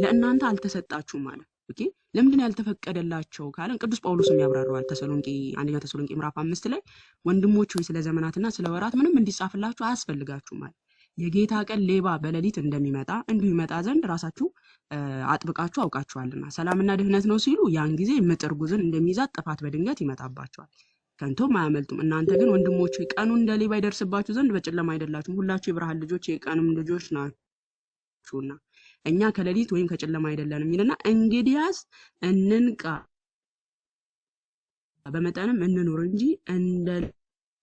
ለእናንተ አልተሰጣችሁም ማለት ኦኬ። ለምንድን ያልተፈቀደላቸው ካለን ቅዱስ ጳውሎስም ያብራራዋል። አንደኛ ተሰሎንቄ ምዕራፍ 5 ላይ ወንድሞች ሆይ ስለ ዘመናትና ስለ ወራት ምንም እንዲጻፍላችሁ አያስፈልጋችሁም ማለት የጌታ ቀን ሌባ በሌሊት እንደሚመጣ እንዲሁ ይመጣ ዘንድ ራሳችሁ አጥብቃችሁ አውቃችኋልና። ሰላምና ድህነት ነው ሲሉ ያን ጊዜ ምጥ እርጉዝን እንደሚይዛት ጥፋት በድንገት ይመጣባቸዋል፣ ከንቶም አያመልጡም። እናንተ ግን ወንድሞች ቀኑ እንደ ሌባ ይደርስባችሁ ዘንድ በጨለማ አይደላችሁም፣ ሁላችሁ የብርሃን ልጆች የቀንም ልጆች ናችሁና እኛ ከሌሊት ወይም ከጨለማ አይደለንም ይልና እንግዲያስ እንንቃ በመጠንም እንኑር እንጂ እንደ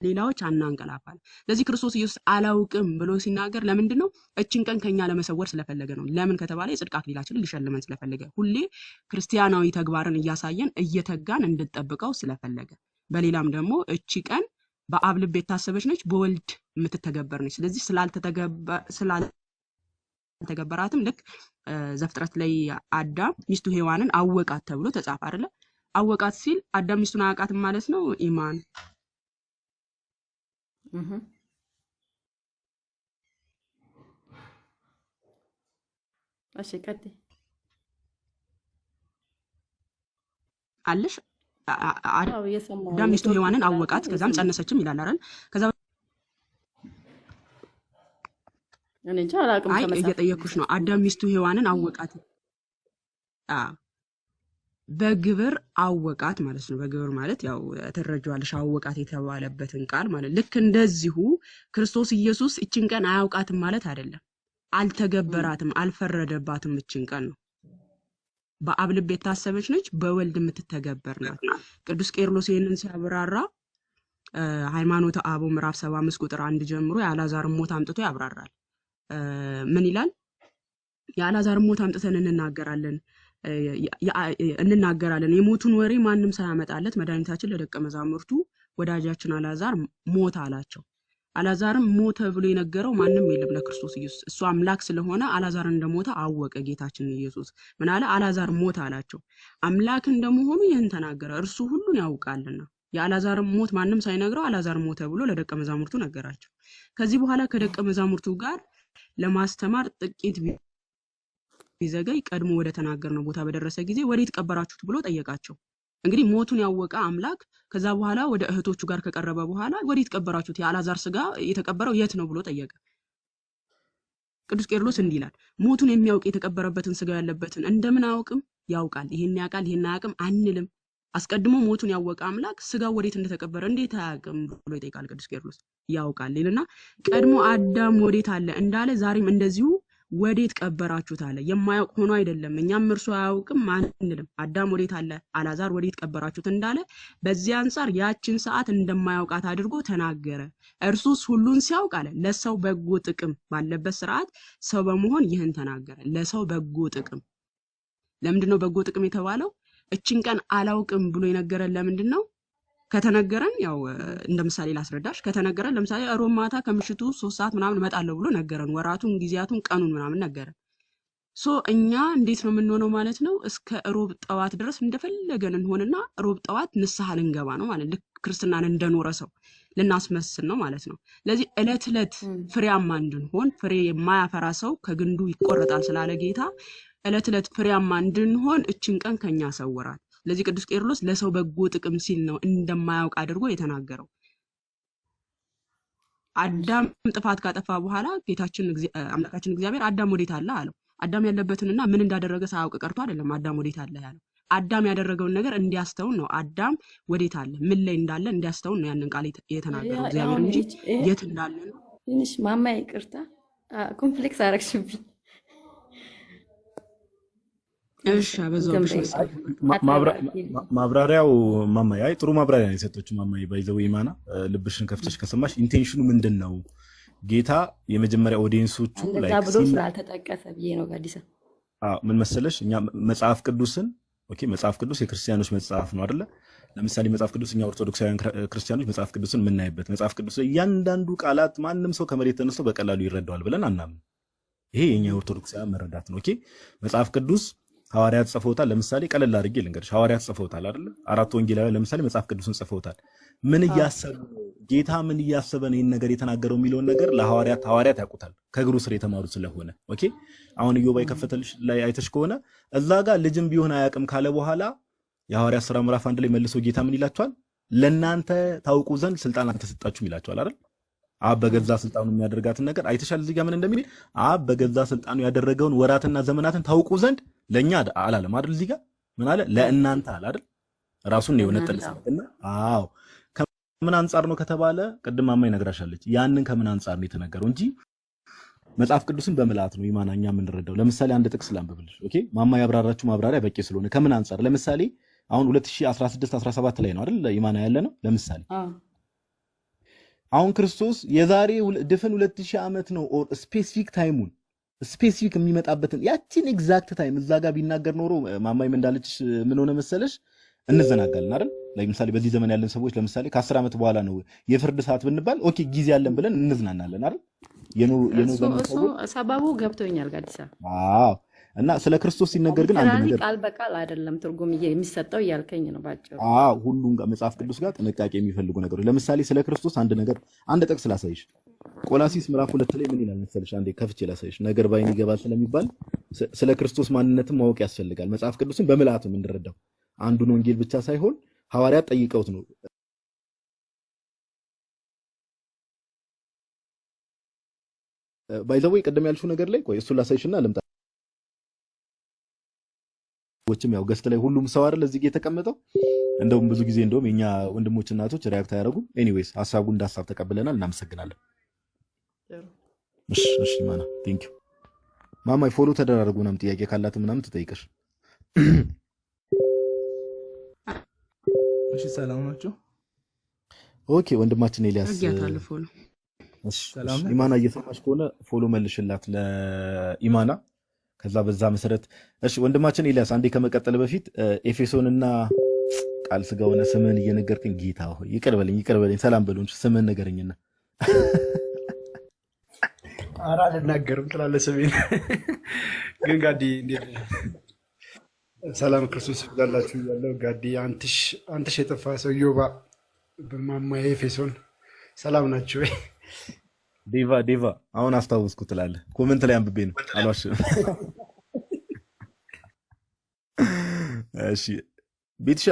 ሌላዎች አናንቀላፋል። ስለዚህ ክርስቶስ ኢየሱስ አላውቅም ብሎ ሲናገር ለምንድን ነው? እችን ቀን ከኛ ለመሰወር ስለፈለገ ነው። ለምን ከተባለ የጽድቅ አክሊላችንን ሊሸልመን ስለፈለገ፣ ሁሌ ክርስቲያናዊ ተግባርን እያሳየን እየተጋን እንድንጠብቀው ስለፈለገ። በሌላም ደግሞ እቺ ቀን በአብ ልብ የታሰበች ነች፣ በወልድ የምትተገበር ነች። ስለዚህ ስላልተገበራትም ልክ ዘፍጥረት ላይ አዳም ሚስቱ ሔዋንን አወቃት ተብሎ ተጻፈ አይደለ? አወቃት ሲል አዳም ሚስቱን አያውቃትም ማለት ነው። ኢማን እህ እሺ ቀጥይ። አለሽ አዎ እየሰማሁ አዳም ሚስቱ ኔትወርክ ሔዋንን ስላለ አወቃት ከዛም እየሰማሁ ጸነሰችም ይላል አይደል? ከዛ እኔ እንጃ አላውቅም አይ ከመጽሐፍ እየጠየኩሽ ነው። አዳም ሚስቱ ሔዋንን አወቃት። በግብር አወቃት ማለት ነው። በግብር ማለት ያው ትረጃዋለሽ አወቃት የተባለበትን ቃል ማለት ልክ እንደዚሁ ክርስቶስ ኢየሱስ እችን ቀን አያውቃትም ማለት አይደለም። አልተገበራትም፣ አልፈረደባትም። እችን ቀን ነው በአብ ልብ የታሰበች ነች፣ በወልድ የምትተገበር ናት። ቅዱስ ቄርሎስ ይህንን ሲያብራራ ሃይማኖተ አበው ምዕራፍ 75 ቁጥር 1 ጀምሮ የአልዓዛርን ሞት አምጥቶ ያብራራል። ምን ይላል? የአልዓዛርን ሞት አምጥተን እንናገራለን። የሞቱን ወሬ ማንም ሳያመጣለት መድኃኒታችን ለደቀ መዛሙርቱ ወዳጃችን አልዓዛር ሞተ አላቸው። አልዓዛርም ሞተ ብሎ የነገረው ማንም የለም ለክርስቶስ ኢየሱስ። እሱ አምላክ ስለሆነ አልዓዛር እንደሞተ አወቀ ጌታችን ኢየሱስ። ምን አለ? አልዓዛር ሞተ አላቸው። አምላክ እንደመሆኑ ይህን ተናገረ፣ እርሱ ሁሉን ያውቃልና። የአልዓዛርን ሞት ማንም ሳይነግረው አልዓዛር ሞተ ብሎ ለደቀ መዛሙርቱ ነገራቸው። ከዚህ በኋላ ከደቀ መዛሙርቱ ጋር ለማስተማር ጥቂት ቢዘገይ ቀድሞ ወደ ተናገርነው ቦታ በደረሰ ጊዜ ወዴት ቀበራችሁት ብሎ ጠየቃቸው። እንግዲህ ሞቱን ያወቀ አምላክ ከዛ በኋላ ወደ እህቶቹ ጋር ከቀረበ በኋላ ወዴት ቀበራችሁት? የአልዓዛር ስጋ የተቀበረው የት ነው ብሎ ጠየቀ። ቅዱስ ቄርሎስ እንዲህ ይላል፣ ሞቱን የሚያውቅ የተቀበረበትን ስጋ ያለበትን እንደምን አያውቅም? ያውቃል። ይሄን ያውቃል ይሄን አያውቅም አንልም። አስቀድሞ ሞቱን ያወቀ አምላክ ስጋው ወዴት እንደተቀበረ እንዴት አያውቅም ብሎ ይጠይቃል ቅዱስ ቄርሎስ። ያውቃል ይልና ቀድሞ አዳም ወዴት አለ እንዳለ ዛሬም እንደዚሁ ወዴት ቀበራችሁት አለ። የማያውቅ ሆኖ አይደለም፣ እኛም እርሱ አያውቅም አንልም። አዳም ወዴት አለ፣ አልዓዛር ወዴት ቀበራችሁት እንዳለ በዚህ አንጻር ያችን ሰዓት እንደማያውቃት አድርጎ ተናገረ። እርሱስ ሁሉን ሲያውቅ አለ ለሰው በጎ ጥቅም ባለበት ስርዓት ሰው በመሆን ይህን ተናገረ። ለሰው በጎ ጥቅም። ለምንድን ነው በጎ ጥቅም የተባለው? እችን ቀን አላውቅም ብሎ የነገረን ለምንድን ነው? ከተነገረን ያው እንደ ምሳሌ ላስረዳሽ። ከተነገረን ለምሳሌ ሮብ ማታ ከምሽቱ 3 ሰዓት ምናምን እመጣለሁ ብሎ ነገረን። ወራቱን፣ ጊዜያቱን፣ ቀኑን ምናምን ነገረን። እኛ እንዴት ነው የምንሆነው ማለት ነው? እስከ ሮብ ጠዋት ድረስ እንደፈለገን እንሆንና ሮብ ጠዋት ንስሐ ልንገባ ነው ማለት ልክ ክርስትናን እንደኖረ ሰው ልናስመስል ነው ማለት ነው። ለዚህ ዕለት ዕለት ፍሬያማ እንድንሆን፣ ፍሬ የማያፈራ ሰው ከግንዱ ይቆረጣል ስላለ ጌታ ዕለት ዕለት ፍሬያማ እንድንሆን እችን ቀን ከኛ ሰወራል። ለዚህ ቅዱስ ቄርሎስ ለሰው በጎ ጥቅም ሲል ነው እንደማያውቅ አድርጎ የተናገረው። አዳም ጥፋት ካጠፋ በኋላ ጌታችን አምላካችን እግዚአብሔር አዳም ወዴት አለ አለው። አዳም ያለበትንና ምን እንዳደረገ ሳያውቅ ቀርቶ አይደለም አዳም ወዴት አለ ያለው። አዳም ያደረገውን ነገር እንዲያስተውን ነው። አዳም ወዴት አለ ምን ላይ እንዳለ እንዲያስተውን ነው ያንን ቃል የተናገረው እግዚአብሔር እንጂ የት እንዳለ ነው። ትንሽ ማማ ይቅርታ ኮምፕሌክስ አረግሽብኝ። እሺ አበዛውብሽ መሰለኝ። ማብራሪያው ማማዬ ጥሩ ማብራሪያ ነው የሰጠችው። ማማዬ ባይዘው ኢማና ልብሽን ከፍተሽ ከሰማሽ ኢንቴንሽኑ ምንድነው? ጌታ የመጀመሪያ ኦዲየንሶቹ ላይ እንደዛ ብሎ ስላልተጠቀሰ ብዬ ነው ጋዲሳ። ምን መሰለሽ እኛ መጽሐፍ ቅዱስን መጽሐፍ ቅዱስ የክርስቲያኖች መጽሐፍ ነው አይደለ? ለምሳሌ መጽሐፍ ቅዱስ እኛ ኦርቶዶክሳውያን ክርስቲያኖች መጽሐፍ ቅዱስን የምናይበት መጽሐፍ ቅዱስ ላይ እያንዳንዱ ቃላት ማንም ሰው ከመሬት ተነስቶ በቀላሉ ይረዳዋል ብለን አናምን። ይሄ የኛ ኦርቶዶክሳውያን መረዳት ነው። መጽሐፍ ቅዱስ ሐዋርያት ጽፈውታል። ለምሳሌ ቀለል አድርጌ ልንገርሽ፣ ሐዋርያት ጽፈውታል አይደል? 4 ወንጌላውያን ለምሳሌ መጽሐፍ ቅዱስን ጽፈውታል። ምን እያሰቡ ጌታ ምን እያሰበ ነው ይሄን ነገር የተናገረው የሚለውን ነገር ሐዋርያት ያውቁታል፣ ከእግሩ ስር የተማሩ ስለሆነ። አሁን ኢዮብ የከፈተልሽ ላይ አይተሽ ከሆነ እዛ ጋር ልጅም ቢሆን አያውቅም ካለ በኋላ የሐዋርያት ሥራ ምዕራፍ 1 ላይ መልሶ ጌታ ምን ይላቸዋል? ለእናንተ ታውቁ ዘንድ ስልጣን ተሰጣችሁም ይላቸዋል አይደል? አብ በገዛ ስልጣኑ የሚያደርጋትን ነገር አይተሻል። እዚህ ጋር ምን እንደሚል አብ በገዛ ስልጣኑ ያደረገውን ወራትና ዘመናትን ታውቁ ዘንድ ለኛ አላለም አይደል? እዚህ ጋር ምን አለ? ለእናንተ አለ አይደል? ራሱን ነው የነጠለ ስለና ከምን አንጻር ነው ከተባለ ቅድም ማማ ይነግራሻለች። ያንን ከምን አንጻር ነው የተነገረው እንጂ መጽሐፍ ቅዱስን በመላት ነው ኢማናኛ የምንረዳው። ለምሳሌ አንድ ጥቅስ ላንብብልሽ። ማማ ያብራራችሁ ማብራሪያ በቂ ስለሆነ ከምን አንጻር ለምሳሌ አሁን 2016 17 ላይ ነው አይደል ኢማና ያለ ነው ለምሳሌ አዎ አሁን ክርስቶስ የዛሬ ድፍን 2000 ዓመት ነው ኦር ስፔሲፊክ ታይሙን ስፔሲፊክ የሚመጣበትን ያቺን ኤግዛክት ታይም እዛ ጋር ቢናገር ኖሮ ማማይም እንዳለች ምን ሆነ መሰለሽ እንዘናጋለን አይደል ለምሳሌ በዚህ ዘመን ያለን ሰዎች ለምሳሌ ከ10 ዓመት በኋላ ነው የፍርድ ሰዓት ብንባል ኦኬ ጊዜ ያለን ብለን እንዝናናለን አይደል እሱ ሰባቡ ገብቶኛል ጋዲሳ አዎ እና ስለ ክርስቶስ ሲነገር ግን አንድ ነገር ቃል በቃል አይደለም ትርጉም የሚሰጠው ያልከኝ ነው ባጭሩ ሁሉም ጋር መጽሐፍ ቅዱስ ጋር ጥንቃቄ የሚፈልጉ ነገሮች ለምሳሌ ስለ ክርስቶስ አንድ ነገር አንድ ጥቅስ ላሳይሽ ቆላሲስ ምዕራፍ 2 ላይ ምን ይላል መሰለሽ አንዴ ከፍቼ ላሳይሽ ነገር ባይን ይገባል ስለሚባል ስለ ክርስቶስ ማንነትም ማወቅ ያስፈልጋል መጽሐፍ ቅዱስን በመላእክት እንድረዳው አንዱን ወንጌል ብቻ ሳይሆን ሐዋርያት ጠይቀውት ነው ባይዘው ቀደም ያልሽው ነገር ላይ ቆይ እሱ ላሳይሽና ልምጣ ወጭም ያው ገስት ላይ ሁሉም ሰው አይደል እዚህ ጋር የተቀመጠው እንደውም ብዙ ጊዜ እንደውም የኛ ወንድሞች እናቶች ሪአክት ያደርጉ ኤኒዌይስ ሐሳቡን እንዳሳብ ተቀብለናል እናመሰግናለን እሺ ማና ቴንክ ዩ ማማይ ፎሎ ተደራርጉ ምናምን ጥያቄ ካላት ምናምን ትጠይቀሽ እሺ ሰላም ናችሁ ኦኬ ወንድማችን ኤልያስ እሺ ኢማና እየሰማሽ ከሆነ ፎሎ መልሽላት ለኢማና ከዛ በዛ መሰረት እሺ ወንድማችን ኤልያስ አንዴ ከመቀጠል በፊት ኤፌሶንና ቃል ስጋውና ስምን እየነገርከኝ ጌታ ሆይ ይቅርበልኝ ሰላም በሉኝ ስምን ነገርኝና አራ ልናገርም ትላለህ ስሜን ግን ጋዲ እንዴት ሰላም ክርስቶስ ይብዛላችሁ ያለው ጋዲ አንተሽ የጠፋ ሰው ዮባ በማማ ኤፌሶን ሰላም ናችሁ ዴቫ አሁን አስታውስኩ ትላለህ ኮሜንት ላይ አንብቤ ነው አልዋሽም እሺ ቤትሻ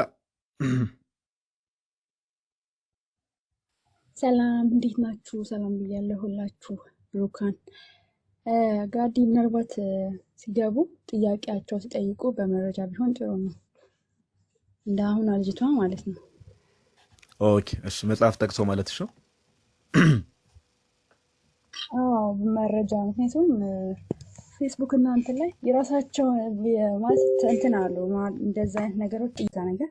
ሰላም እንዴት ናችሁ ሰላም ብያለሁ ሁላችሁ ብሩካን ጋዲ ምናልባት ሲገቡ ጥያቄያቸው ሲጠይቁ በመረጃ ቢሆን ጥሩ ነው እንደ አሁን አልጅቷ ማለት ነው ኦኬ እሺ መጽሐፍ ጠቅሰው ማለትሽ ነው መረጃ ምክንያቱም ፌስቡክ እና እንትን ላይ የራሳቸው ማለት እንትን አሉ እንደዛ አይነት ነገሮች ጥይታ ነገር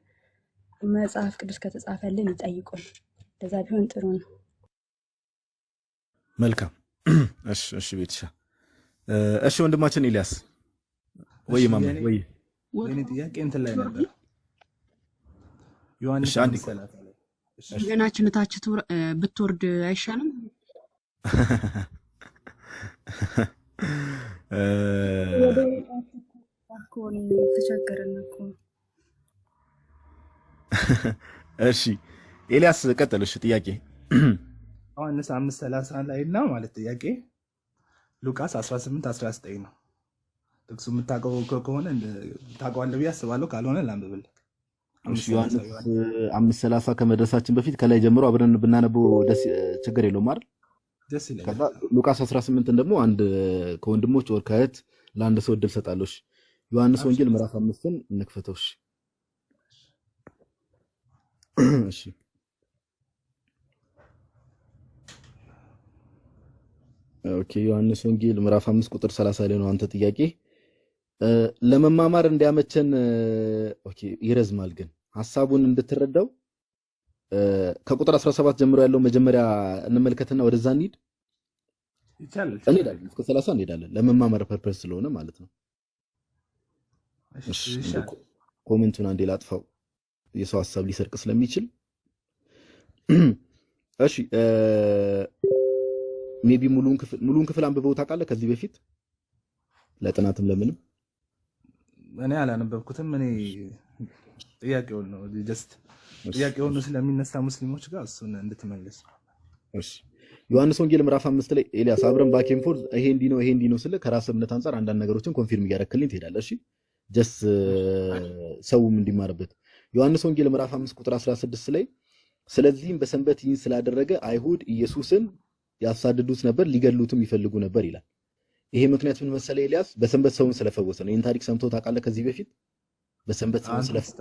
መጽሐፍ ቅዱስ ከተጻፈልን ይጠይቁን እንደዛ ቢሆን ጥሩ ነው መልካም እሺ ቤትሻ እሺ ወንድማችን ኤልያስ ወይ ማማ ወይ የኔ ጥያቄ እንትን ላይ ነበር ዮሐንስ 3 ላይ ገናችን ታች ብትወርድ አይሻልም እሺ ኤልያስ ቀጥልሽ ጥያቄ ዮሐንስ 5:30 ላይ እና ማለት ጥያቄ ሉቃስ 18:19 ነው ጥቅሱ የምታውቀው ከሆነ ታውቀዋለህ ብዬ አስባለሁ ካልሆነ ላንብብልህ ዮሐንስ 5:30 ከመድረሳችን በፊት ከላይ ጀምሮ አብረን ብናነበው ችግር የለውም አይደል ደስ ይላል ከዛ ሉቃስ 18 ደግሞ አንድ ከወንድሞች ወር ከእህት ለአንድ ሰው እድል ሰጣለሽ ዮሐንስ ወንጌል ምዕራፍ 5ን እንክፈተው እሺ ኦኬ ዮሐንስ ወንጌል ምዕራፍ 5 ቁጥር 30 ላይ ነው አንተ ጥያቄ ለመማማር እንዲያመቸን ኦኬ ይረዝማል ግን ሐሳቡን እንድትረዳው ከቁጥር 17 ጀምሮ ያለው መጀመሪያ እንመልከትና ወደዛ እንሂድ ይቻላል እንሄዳለን እስከ 30 እንሄዳለን ለመማማር ፐርፐስ ስለሆነ ማለት ነው እሺ ኮሜንቱን አንዴ ላጥፋው የሰው ሐሳብ ሊሰርቅ ስለሚችል እሺ ሜቢ ሙሉን ክፍል አንብበው ታውቃለህ ከዚህ በፊት ለጥናትም ለምንም እኔ አላነበብኩትም እኔ ጥያቄውን ነው ጀስት ጥያቄውን ስለሚነሳ ሙስሊሞች ጋር እሱን እንድትመልስ እሺ ዮሐንስ ወንጌል ምዕራፍ 5 ላይ ኤልያስ አብረን ባኬን ፎር ይሄ እንዲ ነው ስለ ከራስ እምነት አንፃር አንዳንድ ነገሮችን ኮንፊርም እያደረክልኝ ትሄዳለህ እሺ ጀስት ሰውም እንዲማርበት ዮሐንስ ወንጌል ምዕራፍ 5 ቁጥር 16 ላይ ስለዚህም በሰንበት ይህን ስላደረገ አይሁድ ኢየሱስን ያሳድዱት ነበር ሊገሉትም ይፈልጉ ነበር ይላል ይሄ ምክንያት ምን መሰለ ኤልያስ በሰንበት ሰውን ስለፈወሰ ነው ይሄን ታሪክ ሰምተው ታውቃለህ ከዚህ በፊት በሰንበት ሰውን ስለፈወሰ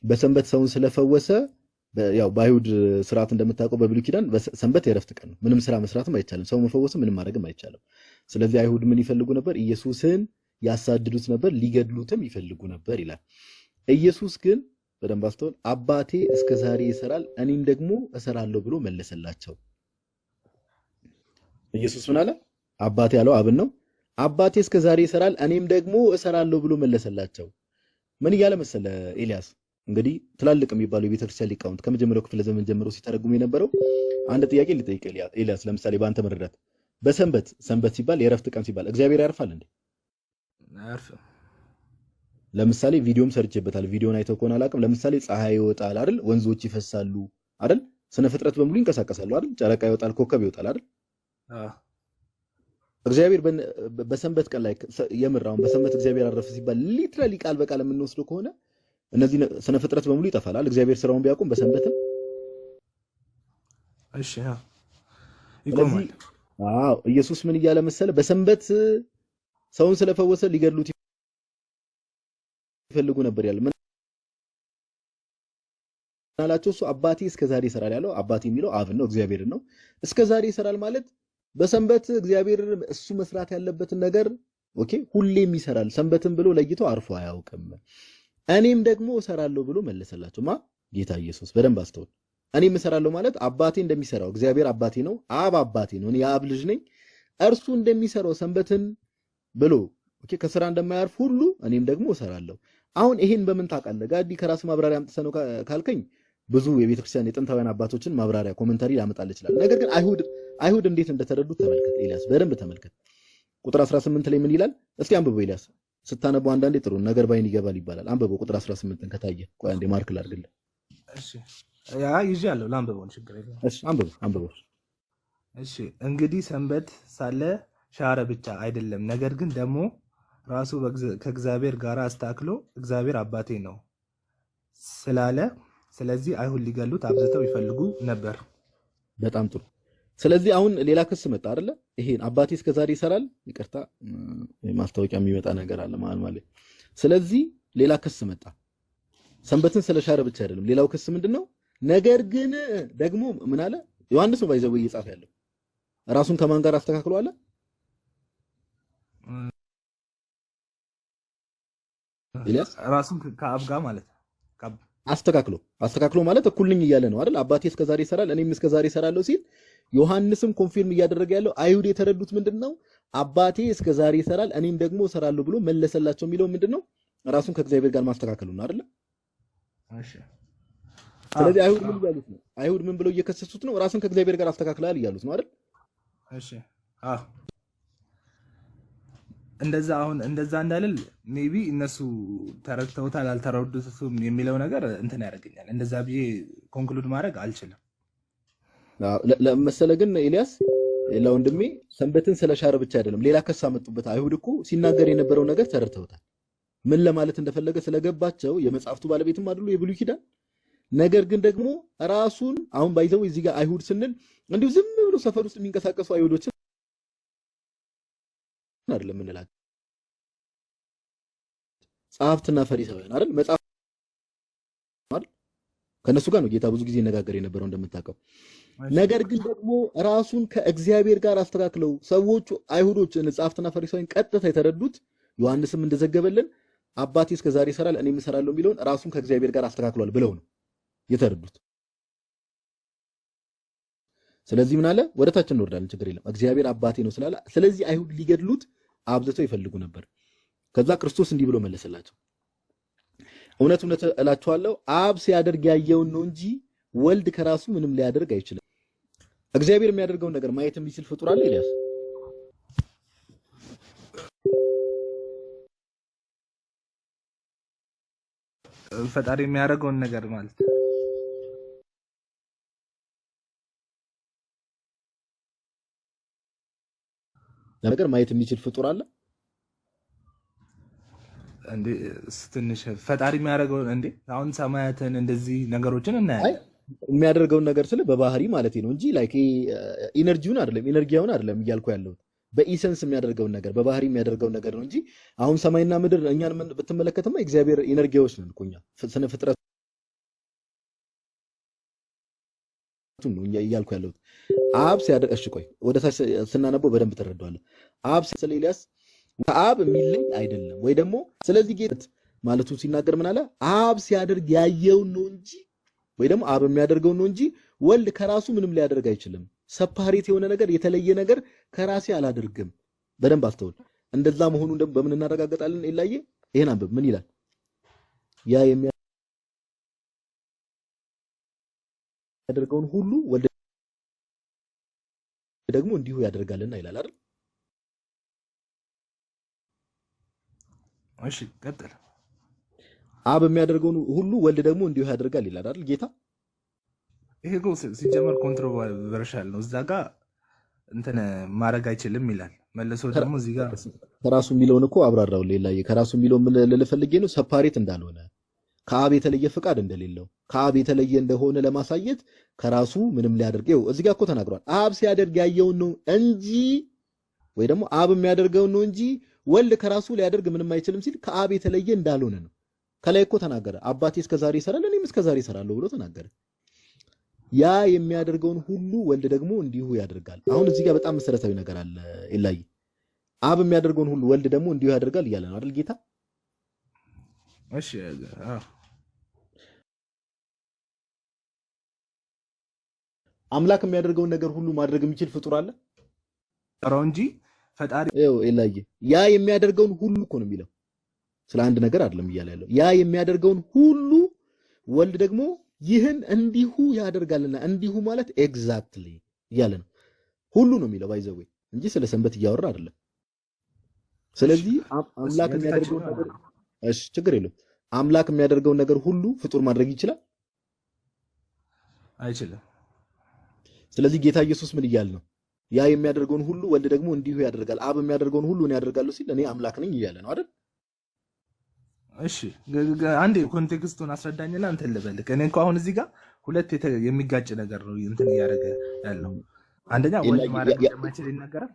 በሰንበት ሰውን ስለፈወሰ ያው በአይሁድ ስርዓት እንደምታውቀው በብሉይ ኪዳን ሰንበት የረፍት ቀን ነው ምንም ስራ መስራትም አይቻልም ሰው መፈወስም ምንም ማድረግም አይቻልም ስለዚህ አይሁድ ምን ይፈልጉ ነበር ኢየሱስን ያሳድዱት ነበር፣ ሊገድሉትም ይፈልጉ ነበር ይላል። ኢየሱስ ግን በደንብ አስተውል፣ አባቴ እስከ ዛሬ ይሰራል እኔም ደግሞ እሰራለሁ ብሎ መለሰላቸው። ኢየሱስ ምን አለ? አባቴ ያለው አብን ነው። አባቴ እስከ ዛሬ ይሰራል እኔም ደግሞ እሰራለሁ ብሎ መለሰላቸው። ምን እያለ መሰለ ኤልያስ? እንግዲህ ትላልቅ የሚባሉ የቤተክርስቲያን ሊቃውንት ከመጀመሪያው ክፍለ ዘመን ጀምሮ ሲተረጉሙ የነበረው አንድ ጥያቄ ሊጠይቅ ኤልያስ፣ ለምሳሌ በአንተ መረዳት በሰንበት ሰንበት ሲባል የእረፍት ቀን ሲባል እግዚአብሔር ያርፋል እንዴ? አያርፍም። ለምሳሌ ቪዲዮም ሰርቼበታል። ቪዲዮን አይተው ከሆነ አላውቅም። ለምሳሌ ፀሐይ ይወጣል አይደል? ወንዞች ይፈሳሉ አይደል? ስነ ፍጥረት በሙሉ ይንቀሳቀሳሉ አይደል? ጨረቃ ይወጣል፣ ኮከብ ይወጣል አይደል? እግዚአብሔር በሰንበት ቀን ላይ የምራውን በሰንበት እግዚአብሔር አረፈ ሲባል ሊትራሊ ቃል በቃል የምንወስደው ከሆነ እነዚህ ስነ ፍጥረት በሙሉ ይጠፋል አይደል? እግዚአብሔር ስራውን ቢያቆም በሰንበትም እሺ ይቆማል። አዎ ኢየሱስ ምን እያለ መሰለ? በሰንበት ሰውን ስለፈወሰ ሊገድሉት ይፈልጉ ነበር ያለ። ምን አላቸው? እሱ አባቴ እስከ ዛሬ ይሰራል ያለው አባቴ የሚለው አብን ነው፣ እግዚአብሔርን ነው። እስከ ዛሬ ይሰራል ማለት በሰንበት እግዚአብሔር እሱ መስራት ያለበትን ነገር ኦኬ ሁሌም ይሰራል፣ ሰንበትን ብሎ ለይቶ አርፎ አያውቅም። እኔም ደግሞ እሰራለሁ ብሎ መለሰላቸው። ጌታ ኢየሱስ። በደንብ አስተውል። እኔም እሰራለሁ ማለት አባቴ እንደሚሰራው፣ እግዚአብሔር አባቴ ነው፣ አብ አባቴ ነው፣ እኔ የአብ ልጅ ነኝ። እርሱ እንደሚሰራው ሰንበትን ብሎ ኦኬ ከስራ እንደማያርፍ ሁሉ እኔም ደግሞ እሰራለሁ። አሁን ይሄን በምን ታውቃለህ ጋዲ? ከራስ ማብራሪያ አምጥተህ ነው ካልከኝ ብዙ የቤተክርስቲያን የጥንታውያን አባቶችን ማብራሪያ ኮሜንታሪ ላመጣል ይችላል። ነገር ግን አይሁድ እንዴት እንደተረዱት ተመልከት ኤልያስ፣ በደንብ ተመልከት። ቁጥር 18 ላይ ምን ይላል? እስቲ አንብበው ኤልያስ። ስታነበው አንዳንዴ ጥሩ ነገር ባይን ይገባል ይባላል። አንብበው ቁጥር 18ን ከታየ። ቆይ አንዴ ማርክ ላድርግልህ። እሺ ያ ይዣለሁ፣ ላንብበው፣ ችግር የለም። እሺ አንብበው። እሺ እንግዲህ ሰንበት ሳለ ሻረ ብቻ አይደለም፣ ነገር ግን ደግሞ ራሱ ከእግዚአብሔር ጋር አስተካክሎ እግዚአብሔር አባቴ ነው ስላለ፣ ስለዚህ አይሁድ ሊገሉት አብዝተው ይፈልጉ ነበር። በጣም ጥሩ። ስለዚህ አሁን ሌላ ክስ መጣ አይደለ? ይሄን አባቴ እስከዛሬ ይሰራል፣ ይቅርታ ማስታወቂያ የሚመጣ ነገር አለ ማለት። ስለዚህ ሌላ ክስ መጣ። ሰንበትን ስለሻረ ብቻ አይደለም፣ ሌላው ክስ ምንድነው? ነገር ግን ደግሞ ምን አለ ዮሐንስ ነው ባይዘው እየጻፈ ያለው ራሱን ከማን ጋር አስተካክሎ አለ? ኢልያስ ራሱን ከአብ ጋር ማለት አስተካክሎ ማለት እኩል ነኝ እያለ ነው አይደል? አባቴ እስከዛሬ ይሰራል እኔም እስከዛሬ እሰራለሁ ሲል ዮሐንስም ኮንፊርም እያደረገ ያለው አይሁድ የተረዱት ምንድነው? አባቴ እስከዛሬ ይሰራል እኔም ደግሞ እሰራለሁ ብሎ መለሰላቸው የሚለው ምንድነው? ራሱን ከእግዚአብሔር ጋር ማስተካከሉ ነው አይደል? እሺ። ስለዚህ አይሁድ ምን እያሉት ነው? አይሁድ ምን ብለው እየከሰሱት ነው? ራሱን ከእግዚአብሔር ጋር አስተካክላል እያሉት ነው አይደል? እሺ እንደዛ አሁን እንደዛ እንዳልል ሜቢ እነሱ ተረድተውታል አልተረዱትም የሚለው ነገር እንትን ያደርገኛል። እንደዛ ብዬ ኮንክሉድ ማድረግ አልችልም። ለመሰለ ግን ኤልያስ ለወንድሜ ሰንበትን ስለሻረ ብቻ አይደለም ሌላ ከሳ መጡበት። አይሁድ እኮ ሲናገር የነበረው ነገር ተረድተውታል። ምን ለማለት እንደፈለገ ስለገባቸው የመጽሐፍቱ ባለቤትም አይደሉ የብሉይ ኪዳን። ነገር ግን ደግሞ ራሱን አሁን ባይዘው እዚህ ጋር አይሁድ ስንል እንዲሁ ዝም ብሎ ሰፈር ውስጥ የሚንቀሳቀሱ አይሁዶች አይደለም እንላለን። ጸሐፍትና ፈሪሳውያን አይደል? መጽሐፍ አይደል? ከነሱ ጋር ነው ጌታ ብዙ ጊዜ ይነጋገር የነበረው እንደምታውቀው። ነገር ግን ደግሞ ራሱን ከእግዚአብሔር ጋር አስተካክለው ሰዎቹ አይሁዶች ጸሐፍትና ፈሪሳውያን ቀጥታ የተረዱት ዮሐንስም እንደዘገበልን አባቴ እስከዛሬ ይሰራል እኔም እሰራለሁ የሚለውን ራሱን ከእግዚአብሔር ጋር አስተካክሏል ብለው ነው የተረዱት። ስለዚህ ምን አለ? ወደታች እንወርዳለን፣ ችግር የለም እግዚአብሔር አባቴ ነው ስላለ፣ ስለዚህ አይሁድ ሊገድሉት አብዝተው ይፈልጉ ነበር። ከዛ ክርስቶስ እንዲህ ብሎ መለሰላቸው፣ እውነት እውነት እላችኋለሁ አብ ሲያደርግ ያየውን ነው እንጂ ወልድ ከራሱ ምንም ሊያደርግ አይችልም። እግዚአብሔር የሚያደርገውን ነገር ማየት የሚችል ፍጡር አለ ኤልያስ? ፈጣሪ የሚያደርገውን ነገር ማለት ነገር ማየት የሚችል ፍጡር አለ እንዴ? ትንሽ ፈጣሪ የሚያደርገውን እንዴ? አሁን ሰማያትን እንደዚህ ነገሮችን እናያለን። የሚያደርገውን ነገር ስለ በባህሪ ማለት ነው እንጂ ላይክ ኢነርጂውን አይደለም ኢነርጂውን አይደለም እያልኩ ያለው በኢሰንስ የሚያደርገውን ነገር በባህሪ የሚያደርገውን ነገር ነው እንጂ አሁን ሰማይና ምድር እኛን ብትመለከተማ እግዚአብሔር ኢነርጂዎች ነን እኮ እኛ ስነ ፍጥረት ነው እያልኩ ያለው አብ ሲያደርግ። እሺ ቆይ ወደ ታች ስናነበው በደንብ ተረዳዋለህ። አብ ስለ ኤልያስ ከአብ የሚለይ አይደለም ወይ ደግሞ ስለዚህ ጌታ ማለቱ ሲናገር ምን አለ? አብ ሲያደርግ ያየውን ነው እንጂ ወይ ደግሞ አብ የሚያደርገው ነው እንጂ ወልድ ከራሱ ምንም ሊያደርግ አይችልም። ሰፓሬት የሆነ ነገር የተለየ ነገር ከራሴ አላደርግም። በደንብ አስተውል። እንደዛ መሆኑን ደግሞ በምን እናረጋግጣለን? ኢላዬ ይሄን አንብብ። ምን ይላል? ያ የሚያደርገውን ሁሉ ወልድ ደግሞ እንዲሁ ያደርጋልና ይላል አይደል? እሺ ቀጥል። አብ የሚያደርገውን ሁሉ ወልድ ደግሞ እንዲሁ ያደርጋል ይላል አይደል ጌታ? ይሄ እኮ ሲጀመር ኮንትሮቨርሻል ነው። እዛ ጋር እንትን ማድረግ አይችልም ይላል። መልሶ ደግሞ እዚህ ጋር ከራሱ የሚለውን እኮ አብራራው። ሌላዬ ከራሱ የሚለው ምን ልፈልጌ ነው? ሰፓሬት እንዳልሆነ ከአብ የተለየ ፍቃድ እንደሌለው ከአብ የተለየ እንደሆነ ለማሳየት ከራሱ ምንም ሊያደርገው እዚህ ጋር እኮ ተናግሯል። አብ ሲያደርግ ያየውን ነው እንጂ ወይ ደግሞ አብ የሚያደርገውን ነው እንጂ ወልድ ከራሱ ሊያደርግ ምንም አይችልም ሲል ከአብ የተለየ እንዳልሆነ ነው። ከላይ እኮ ተናገረ። አባቴ እስከዛሬ ይሰራል እኔም እስከዛሬ እሰራለሁ ብሎ ተናገረ። ያ የሚያደርገውን ሁሉ ወልድ ደግሞ እንዲሁ ያደርጋል። አሁን እዚህ ጋር በጣም መሰረታዊ ነገር አለ ኢላይ። አብ የሚያደርገውን ሁሉ ወልድ ደግሞ እንዲሁ ያደርጋል እያለ ነው አይደል ጌታ? እሺ አምላክ የሚያደርገውን ነገር ሁሉ ማድረግ የሚችል ፍጡር አለ ጥራው እንጂ ፈጣሪ ኢላይ። ያ የሚያደርገውን ሁሉ እኮ ነው የሚለው። ስለ አንድ ነገር አይደለም እያለ ያለው። ያ የሚያደርገውን ሁሉ ወልድ ደግሞ ይህን እንዲሁ ያደርጋልና እንዲሁ ማለት ኤግዛክትሊ እያለ ነው። ሁሉ ነው የሚለው ባይዘው እንጂ ስለ ሰንበት እያወራ አይደለም። ስለዚህ አምላክ የሚያደርገውን ነገር እሺ ችግር የለውም። አምላክ የሚያደርገውን ነገር ሁሉ ፍጡር ማድረግ ይችላል አይችልም? ስለዚህ ጌታ ኢየሱስ ምን እያለ ነው? ያ የሚያደርገውን ሁሉ ወልድ ደግሞ እንዲሁ ያደርጋል። አብ የሚያደርገውን ሁሉ እኔ ያደርጋለሁ ሲል እኔ አምላክ ነኝ እያለ ነው አይደል? እሺ አንዴ ኮንቴክስቱን አስረዳኝና እንትን ልበልክ። እኔ እንኳን አሁን እዚህ ጋር ሁለት የሚጋጭ ነገር ነው እንትን እያደረገ ያለው። አንደኛ ወልድ ማድረግ እንደማይችል ይናገራል።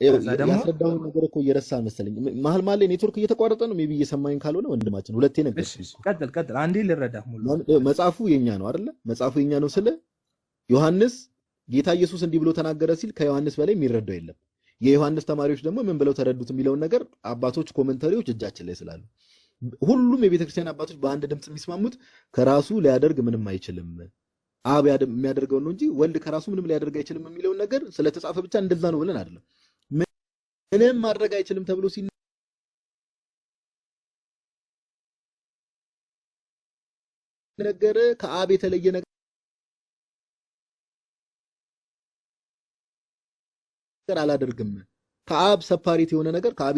ያስረዳው ነገር እኮ እየረሳ መሰለኝ። መሀል መሀል ላይ ኔትወርክ እየተቋረጠ ነው። ሜቢ እየሰማኝ ካልሆነ ወንድማችን ሁለቴ ነገር ቀጥል አንዴ ልረዳ። ሙሉ መጽሐፉ የኛ ነው አይደለ? መጽሐፉ የኛ ነው ስለ ዮሐንስ ጌታ ኢየሱስ እንዲህ ብሎ ተናገረ ሲል ከዮሐንስ በላይ የሚረዳው የለም። የዮሐንስ ተማሪዎች ደግሞ ምን ብለው ተረዱት የሚለውን ነገር አባቶች ኮሜንታሪዎች እጃችን ላይ ስላሉ ሁሉም የቤተክርስቲያን አባቶች በአንድ ድምጽ የሚስማሙት ከራሱ ሊያደርግ ምንም አይችልም፣ አብ የሚያደርገው ነው እንጂ ወልድ ከራሱ ምንም ሊያደርግ አይችልም የሚለውን ነገር ስለተጻፈ ብቻ እንደዛ ነው ብለን አይደለም። ምንም ማድረግ አይችልም ተብሎ ሲነገር ከአብ የተለየ ነገር አላደርግም፣ ከአብ ሰፓሬት የሆነ ነገር ከአብ